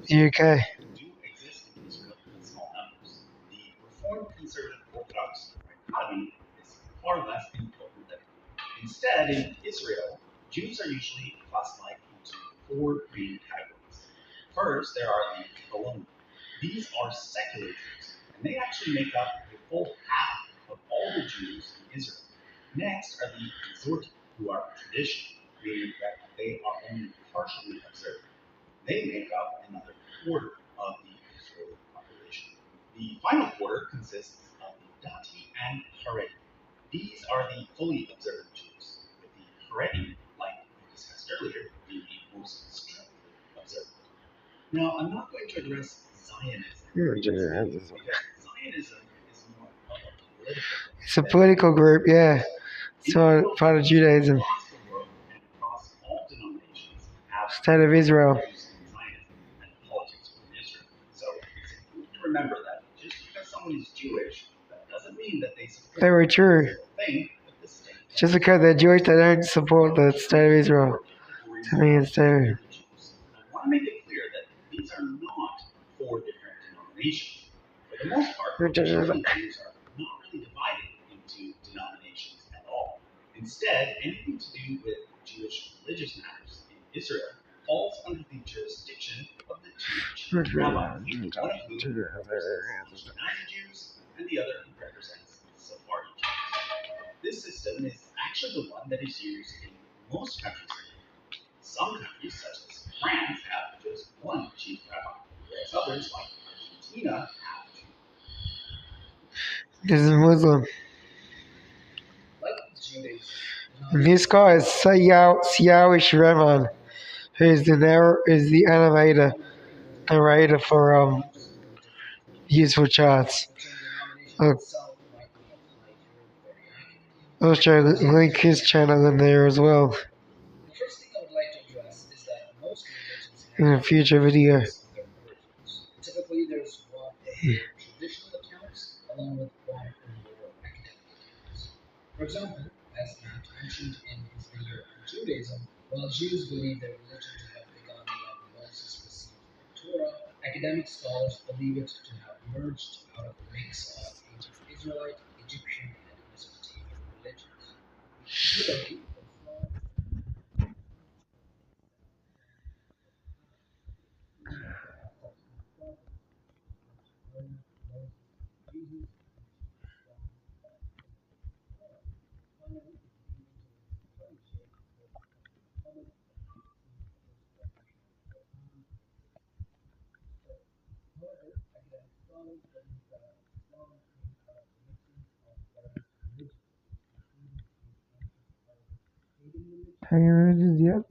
UK. do exist in Israel in small numbers. The Reformed Conservative Orthodox dichotomy is far less important than instead, in Israel, Jews are usually classified into four main categories. First, there are the Colonial. These are secular Jews, and they actually make up a full half of all the Jews in Israel. Next are the Exhorted, who are traditional, meaning that they are only partially observed. They make up another quarter of the Israeli population. The final quarter consists of the Dati and Haredi. These are the fully observant Jews, with the Haredi, like we discussed earlier, being the most strictly observant. Now, I'm not going to address Zionism because Zionism is more of a political. It's a political group, yeah. So part of Judaism. Across the world and across all denominations have State of Israel. views in Zionism and politics within Israel. So it's important to remember that just because someone is Jewish, that doesn't mean that they support Very true. the thing that the state Just because they're Jewish, they don't support the State of Israel. To me, it's true. I want to make it clear that these are not four different denominations. For the most part, Israeli Jews are not really divided into denominations at all. Instead, anything to do with Jewish religious matters in Israel falls under the jurisdiction of the two chief rabbis, one of whom represents Ashkenazi Jews and the other who represents Sephardi Jews. This system is actually the one that is used in most countries. Some countries, such as France, have just one chief rabbi, whereas others, like Argentina, have two. This is Muslim. Like Judaism, And this guy is Siyawish Rehman, who is the narrator for useful charts. I'll show link his channel in there as well the first thing I would like to address is that most religions in a future video. have their origins. Typically, there's one in more traditional accounts, along with one in more academic accounts. For example, as Matt mentioned in his video on Judaism, while Jews believe their religion to have begun when Moses received the Torah, academic scholars believe it to have emerged out of a mix of ancient Israelite, Egyptian, and Mesopotamian religions. Judaism Pagan religions, yep.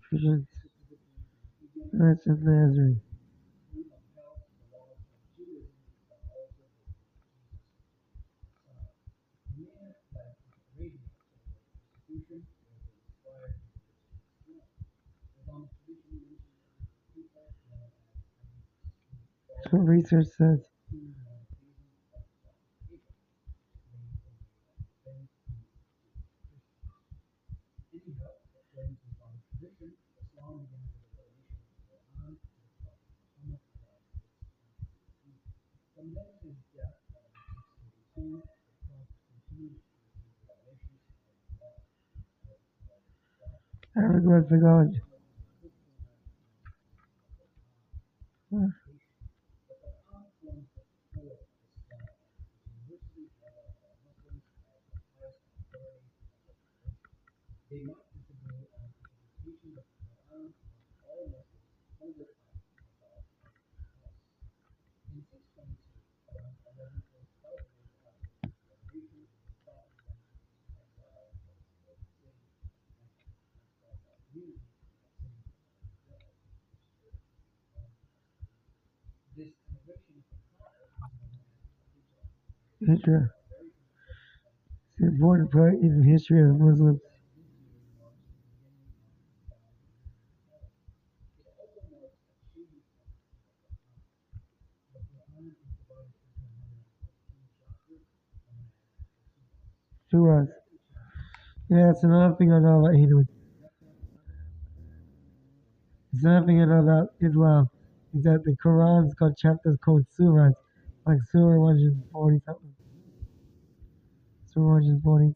Christians. That's in Nazareth. That's what research says. Arabic word for God. Hijra is an important part in the history of Muslims. Surahs. Yeah, that's another thing I know about Hinduism. It's another thing I know about Islam is that the Quran's got chapters called surahs, like Surah 140 something. Surah 140,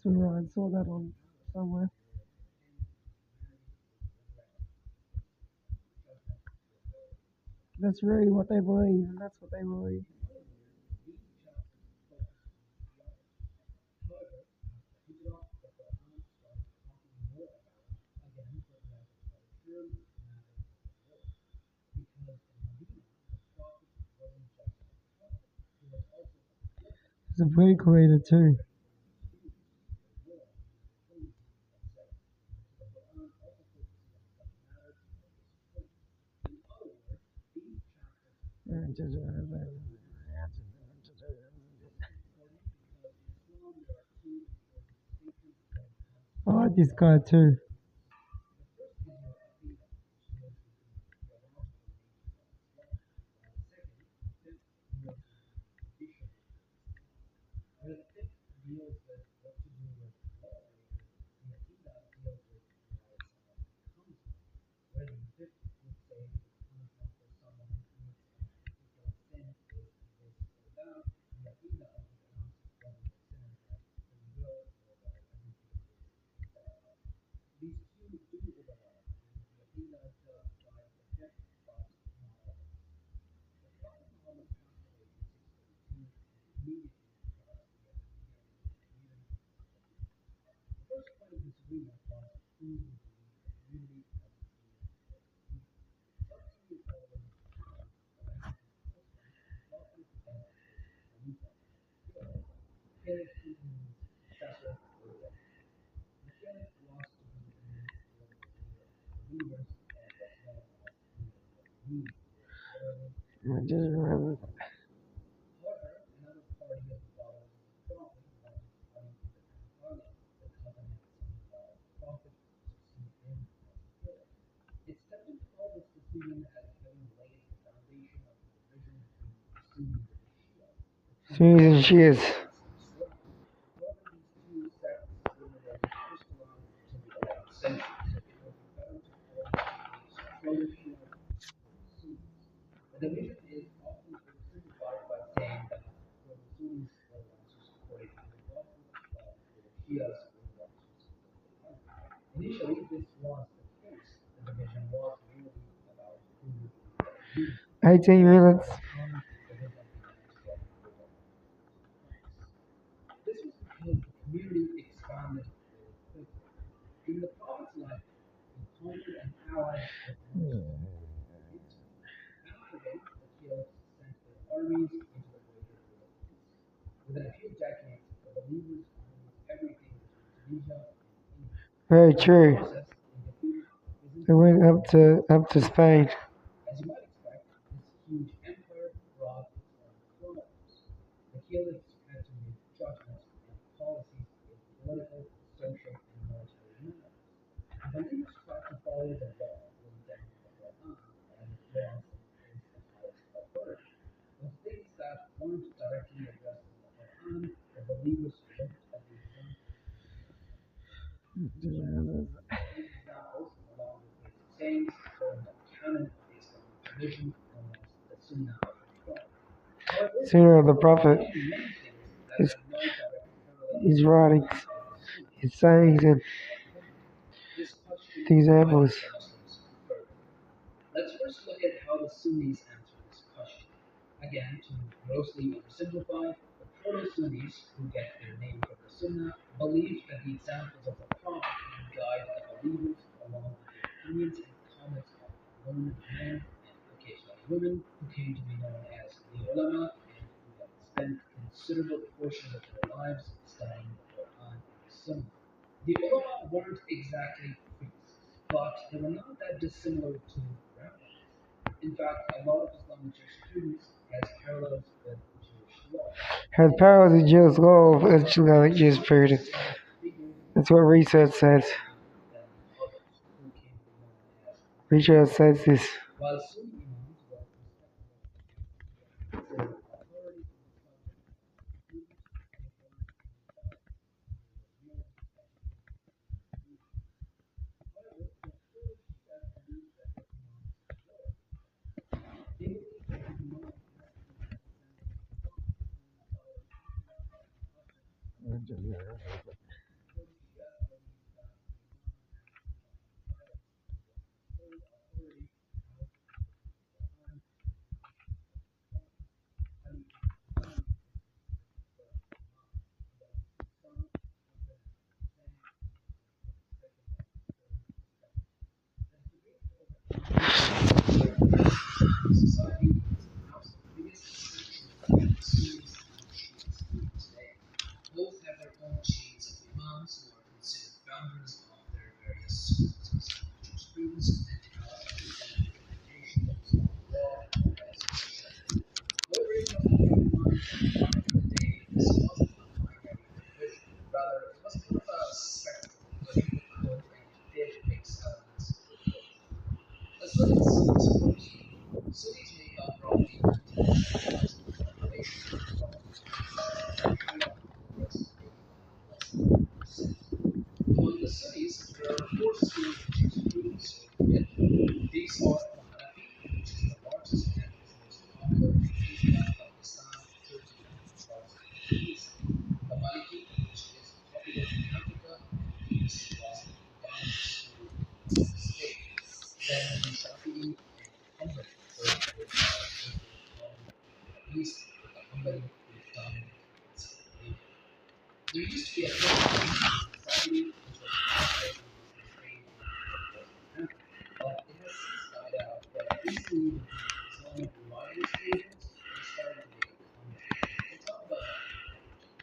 Surah, I saw that on somewhere. That's really what they believe, and that's what they believe. It's a pretty creator too. I like this guy too. Sunnis and Shias. Hey, 18 minutes. Very true. They went up to Spain. Sooner of the Prophet, his, his writings, his sayings, and the examples. has power to just law of age period. That's what research says. Research says this. Both have their own chains of imams who are considered founders of their various schools of jurisprudence and interpretations of law as such. However, it was not recognized back in the day. This wasn't a primary division. Rather, it was more of a spectrum where you could and did mix elements of both. Let's look at Sunnis first. Sunnis make up roughly 95% of the population, while Shia rests 85%. Among the Sunnis, there are four schools of jurisprudence or fiqh. These are the Hanafi, which is the largest and is most popular in India, Pakistan, Turkey, and parts of Indonesia. The Maliki, which is popular in Africa and previously was the dominant school in the Islamic State. Then the Shafi'i and Hanbali, both of which are located in the Middle East, with the Hanbali group dominant in Saudi Arabia. There used to be a third group, the Zahiri, which was popular in Muslim Spain and northern Africa, but it has since died out. But recently, with the Islamic revivalist movement, they're starting to make a comeback. We'll talk about that in a minute.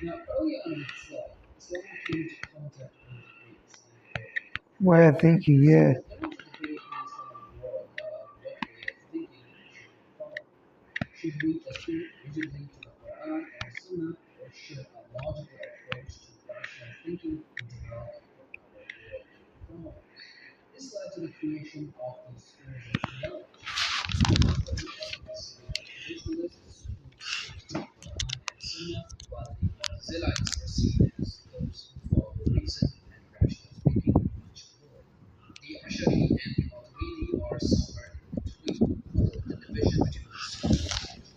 Now, early on in Islam, Islam came into contact with the Greeks and the Persians. Way of thinking, yeah. So there was a debate in the Islamic world about what way of thinking we should follow. Should we adhere rigidly to the Quran and Sunnah, or should a logical approach to rational thinking be developed for our world followers? This led to the creation of the schools of theology. The Hanbali are considered traditionalists who stick to the Quran and Sunnah, while the Mu'tazilites are seen as those who follow reason and rational thinking in each word. The Ash'ari and the Maturidi are somewhere in between, although the division between the schools is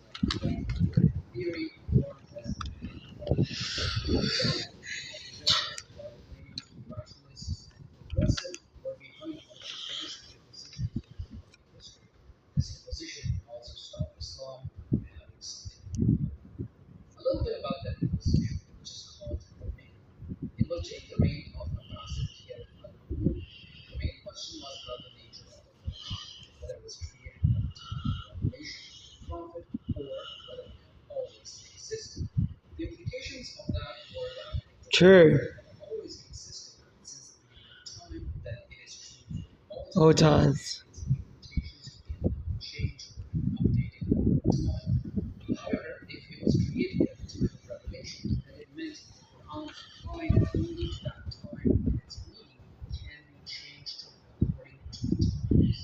like whether in theory or as in practice. On the other hand, the Mu'tazilites, while claiming to be rationalists and progressive, were behind one of the biggest oppositions in Islamic history. This opposition also stopped Islam from having something new. A little bit about that opposition, which is called the Min. It was during the reign of Abbasid Khalif al-Ma'mun. The main question was about the nature of the Quran, whether it was created at the time of revelation of the Prophet or whether it had always existed. The implications of that were that the True. Quran had always existed since the beginning of time, that it is true for All all time, times. and its interpretations cannot change or be updated over time. However, if it was created at the time of revelation, then it meant the Quran applied only to that time, and its meaning can be changed according to the times.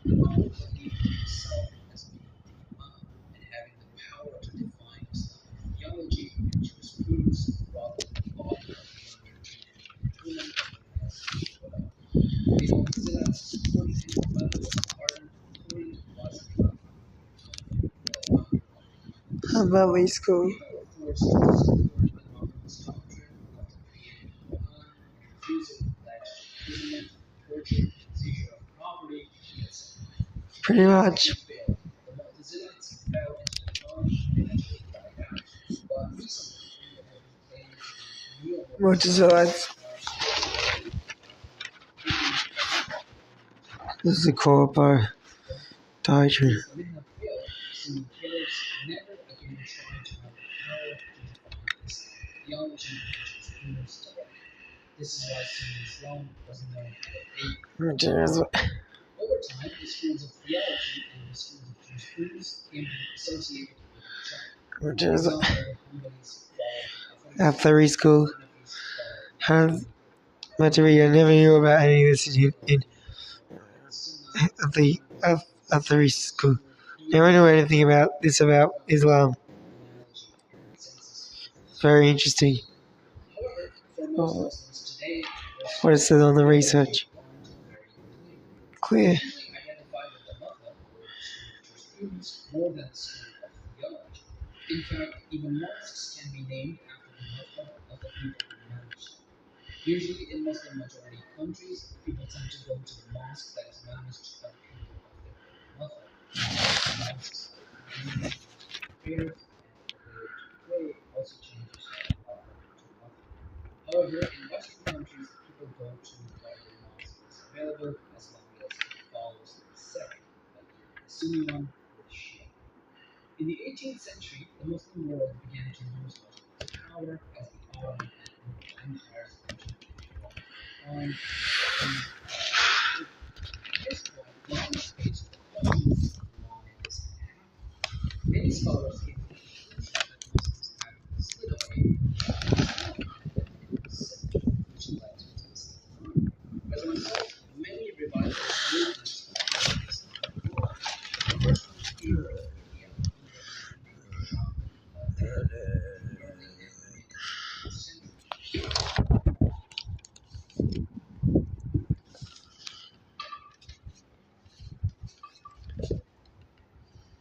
The Prophet believed in himself as being the Imam and having the power to define Islamic theology and jurisprudence rather than the author of the underneath women known as the Shuhada. The Mu'tazilites supported him, but it was hardened according to what Khalifa al-Mu'tasim, the founder of the Hanbali school. Hanbali school. People were forced to support al-Mu'tasim's doctrine of the created Quran, and refusal led to imprisonment, torture, seizure of property, etc. Pretty Even much. after they failed, the Mu'tazilites fell into decline and eventually died out. But recently, people have been claiming to be Mu'tazilites. supporting thinking that is popular in the Muslim This is a quote by Dietrich. since the Minhaj failed, Sunni killers never again tried to have the power to define Islamic theology and jurisprudence directly. This is why Sunni Islam was known for 8 Over time, the schools of theology and the schools of jurisprudence came to be associated with each other. which is Athari School, has material. I never knew about any of this in the Athari School. Never knew anything about this about Islam. Very interesting. Oh, what it says on the research. Clear. More than a school of theology. In fact, even mosques can be named after the madhab of the people who manage them. Usually, in Muslim-majority countries, people tend to go to the mosque that is managed by the people of their own madhab. Mosques are convenient for prayers, and the way to pray also changes from madhab to madhab. However, in Western countries, people go to whatever mosque is available as long as it follows the sect, like the Sunni one or the Shia. In the 18th century, the Muslim world began to lose much of its power as the Ottoman and Mughal empires entered into war. Decline and Europeans began to take over. At this point, Muslims faced the question, why this happened? Many scholars came to the conclusion that Muslims had slid away from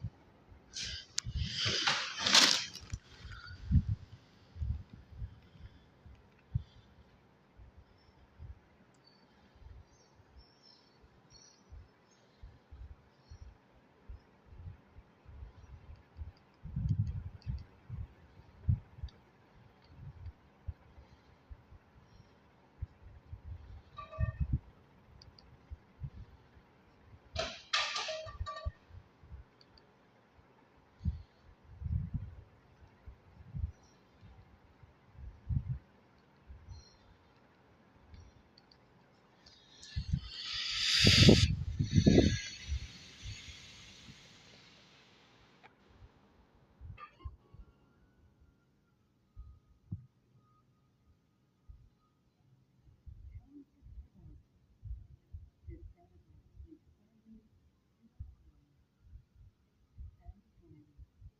Islam and that it was sin, which led to this decline. As a result, many revivalist movements appeared in the Islamic world. The first one came from India under a man named Shah Dahlak in the early 19th century.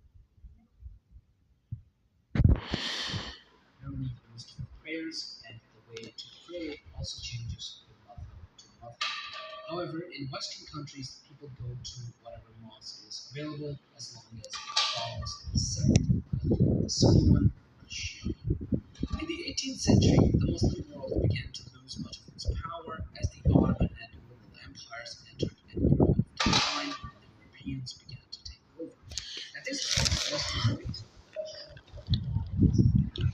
Normally used for prayers, and the way to pray also changes from madhab to madhab. However, in Western countries, people go to whatever mosque is available as long as it follows the sect, like the Sunni one or the Shia. In the 18th century, the Muslim world began to lose much of its power as the Ottoman and Mughal empires entered an era of decline and the Europeans began to take over. At this point, Western faced the question of why this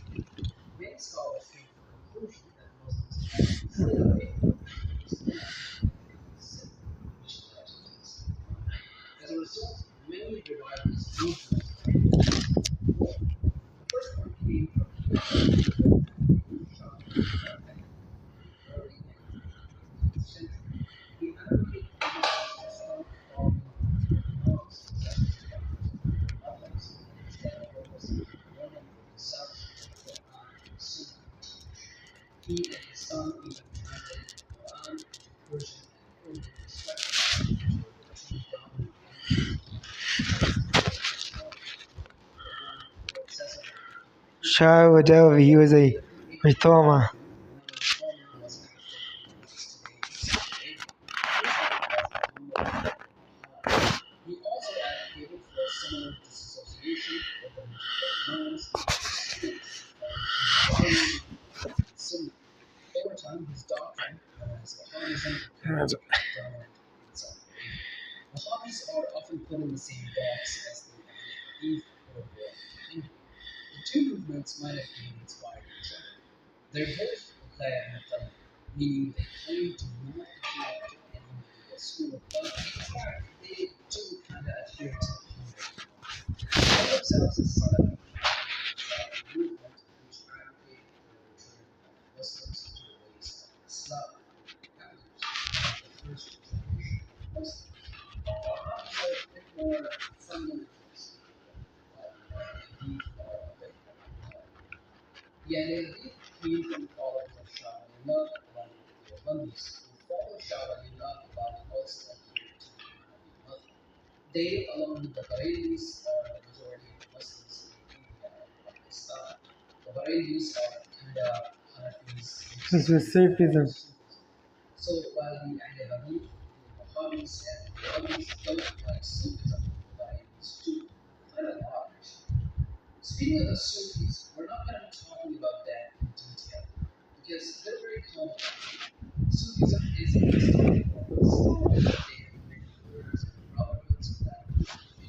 happened. Many scholars came to the conclusion that Muslims had slid away from Islam and that it was sin, which led to this decline. As a result, many revivalist movements appeared in the Islamic world. The first one came from India under a man named Shah Dahlak in the early 19th century. He advocated for Muslims to stop following arbitrary laws set by particular madhabs and instead focus on learning for themselves the Quran and Sunnah. He and his son even translated the Quran into Persian and Urdu respectively, which were the two dominant languages of the Muslims at the time. The Quran were accessible to the people. Shah Wadelvi, he was a In the late 1800s, reformer. another reformer was active in what is today Saudi Arabia. His name was Muhammad ibn Wahhab. He also advocated for similar disassociation of the majority imams and the students from the Sunni and Sunni. Over time, his doctrine, known as Wahhabism, became dominant in Saudi Arabia. Wahhabis are often put in the same box as the Ahlul Hadith or the Hindu. The two movements might have been inspired each other. They're both Muqayyad, meaning they claim to not adhere to any Medieval school, but in fact, they do kind of adhere to the Hindu one. They call themselves a Salafi Jamaat, a Salafi movement which advocate for the return of Muslims to the ways of Islam. That is, the first generation of Muslims. Wahhabis are a bit more fundamentalist, like This was Sufism.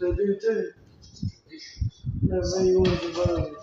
They do too. They're very ones about it.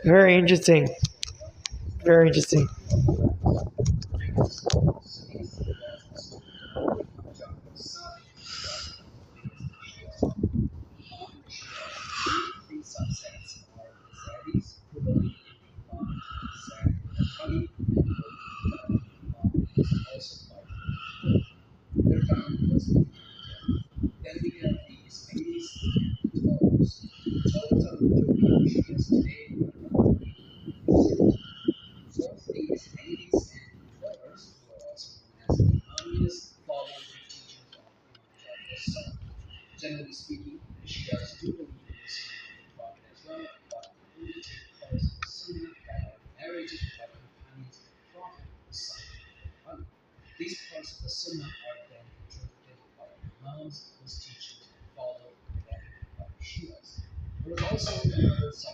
Very interesting. Very interesting.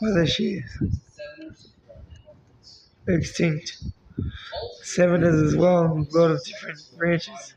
Whether she is extinct. Seven is as well, a lot of different branches.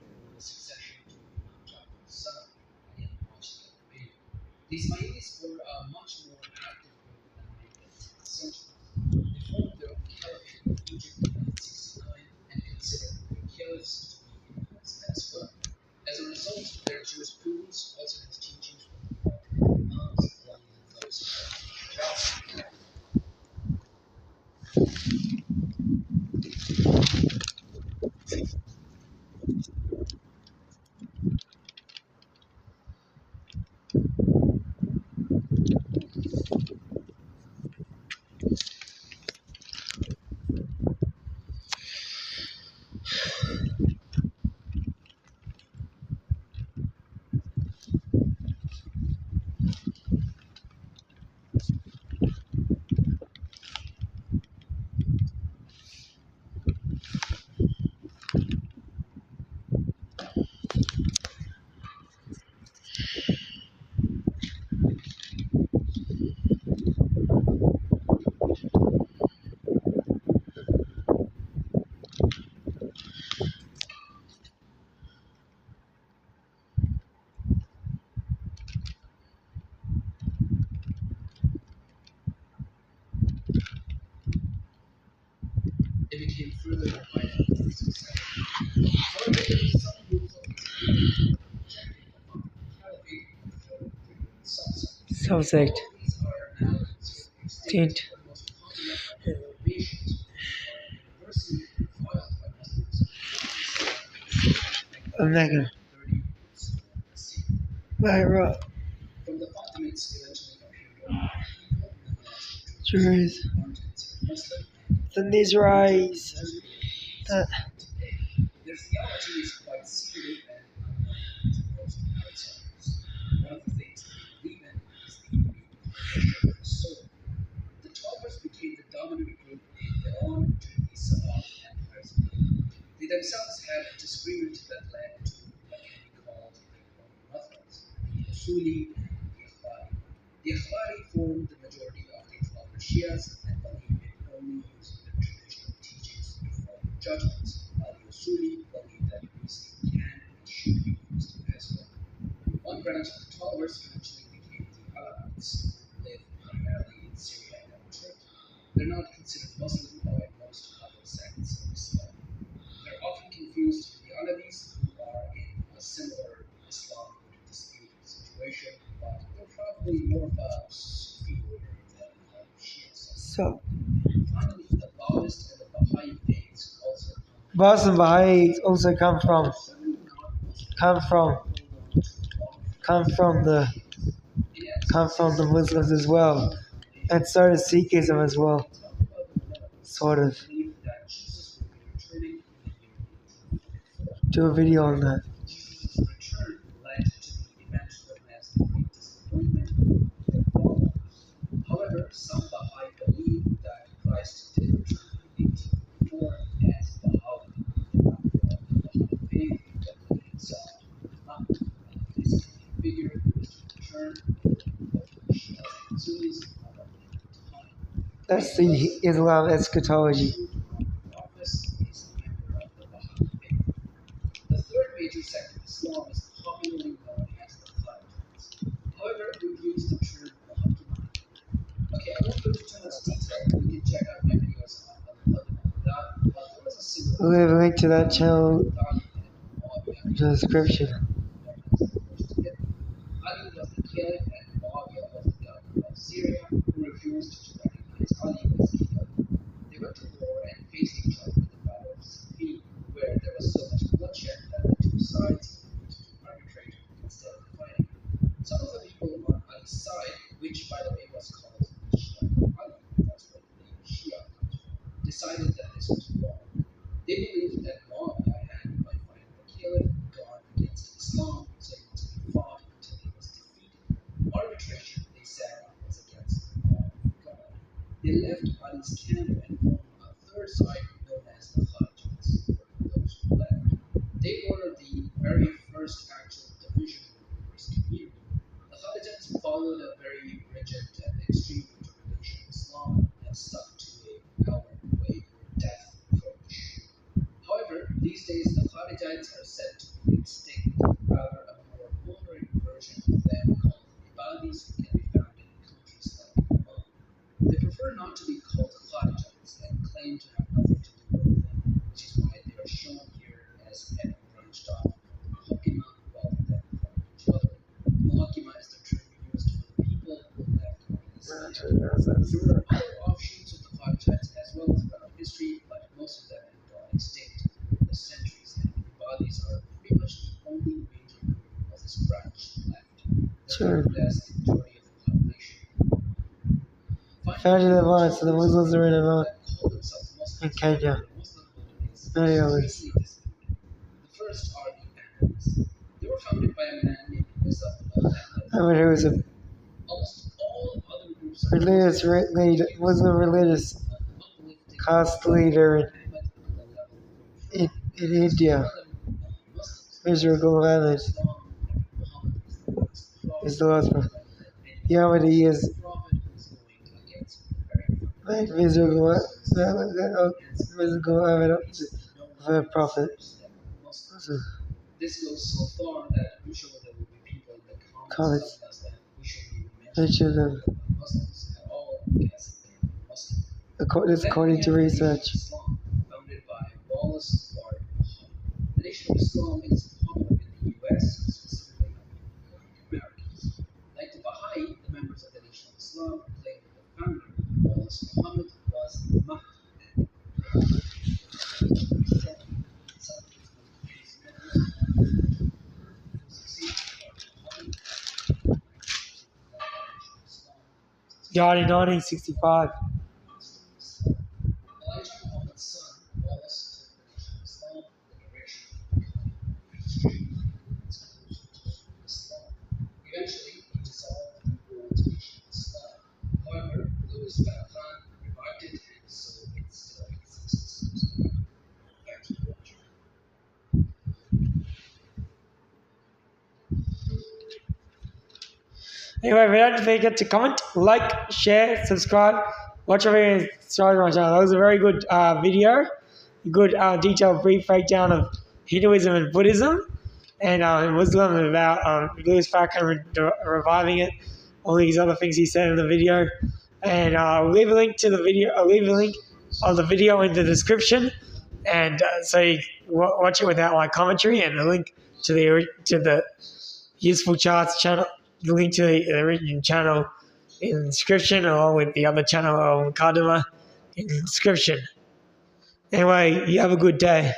Subject. Tint. Omega. Lyra. Trees. Then these rise. That. They're not considered Muslim by most other sects of Islam. They're often confused with the Alawis, who are in a similar Islam disputed situation, but they're probably more of a Sufi order than Shia sect. So, Finally, the Baha'ist and the Baha'i faiths also Baha'is and Baha'is also come from the Muslims as well, and so does Sikhism as well, sort of. Do a video on that. Jesus' return led to the event known as the Great Disappointment of their followers. However, some Baha'i believe that Christ did return in 1844 as Baha'u'llah. The Baha'i faith definitely himself not this figure who is to return what the Shia and Sunnis are behind. That's the Islam eschatology. Office is a member of the Baha'i faith. The third major sect of Islam is popularly known as the Kharijites. However, we've used the term Muhammad. Okay, I won't go into too much detail. You can check out my videos on Muhammad, but there was a similar We'll leave a link to that channel Muhammad in the description. Ali was the caliph and Muawiyah was the governor of Syria, who refused to recognize Ali as caliph. They went to war and faced each other in the Battle of Siffin, where there was so much bloodshed that the two sides agreed to arbitrate instead of fighting. Some of the people on Ali's side, which by the way was called Shia Ali, that's where the name Shia comes from, decided that this was wrong. They believed that Muawiyah had, by fighting the caliph, gone against Islam, so he must be fought until he was defeated. Arbitration, they said, was against the law of God. They left Ali's camp and formed a third side known as the Kharijites, or those who left. They were the very first actual division of the first community. The Kharijites followed a very rigid and extreme interpretation of Islam and stuck to a our way or death approach. However, these days the Kharijites are said to be extinct, rather a more modern version of them called Ibadis can be found in countries like Oman. They prefer not to be called Kharijites and claim to have nothing to do with them, which is why they are shown here as having branched off from Muhakkima rather than from each other. Muhakkima is the term used for the people who left Islam. There are other offshoots of the Kharijites as well throughout history, but most of them have gone extinct over the centuries, and the Ibadis are pretty much the only major group of this branch left. Sure. That's the majority of the population. Founded in Oman, so the Muslims are in Oman. That call themselves Muslims In Kenya. the Muslim holiness Many is others. easily disputed. The first are the Ahmadis. They were founded by a man named Musa al-Ahmad. Ahmed, who was a Almost all other groups are religious leader, Muslim religious uplifting caste leader Ahmad on the level of in India. Muslims. Mr. Muhammad Islam and Muhammad is the last one. The Ahmadi is prophet is going against the very like Mr. Muhammad of a prophet. So, This goes so far that I'm sure there will be people in the comments Comments. telling us that we shouldn't even mention them. Muslims at all because they're Muslim. That's according to research. Islam, founded by Wallace Ward Muhammad. The Nation of Islam is popular in the U.S., specifically among Americans. Like the Baha'i, the members of the Nation of Islam claim that the founder, Wallace Muhammad, was Mahdi. Died in 1965. Elijah Muhammad's son, Wallace, took the Nation of Islam in the direction of becoming its conclusion to Islam. Eventually, he dissolved the old Nation of Islam. However, Louis Farrakhan revived it, and so it still exists. Back to the watcher. Anyway, don't forget to comment, like, share, subscribe, watch our videos, subscribe to my channel. That was a very good video, good detailed brief breakdown of Hinduism and Buddhism and Muslim, and about Louis Farrakhan reviving it, all these other things he said in the video. And I'll leave a link to the video. I'll leave a link of the video in the description, and so you watch it without my commentary, and a link to the Useful Charts channel, the link to the original channel in the description, along with the other channel on Cardama in the description. Anyway, you have a good day.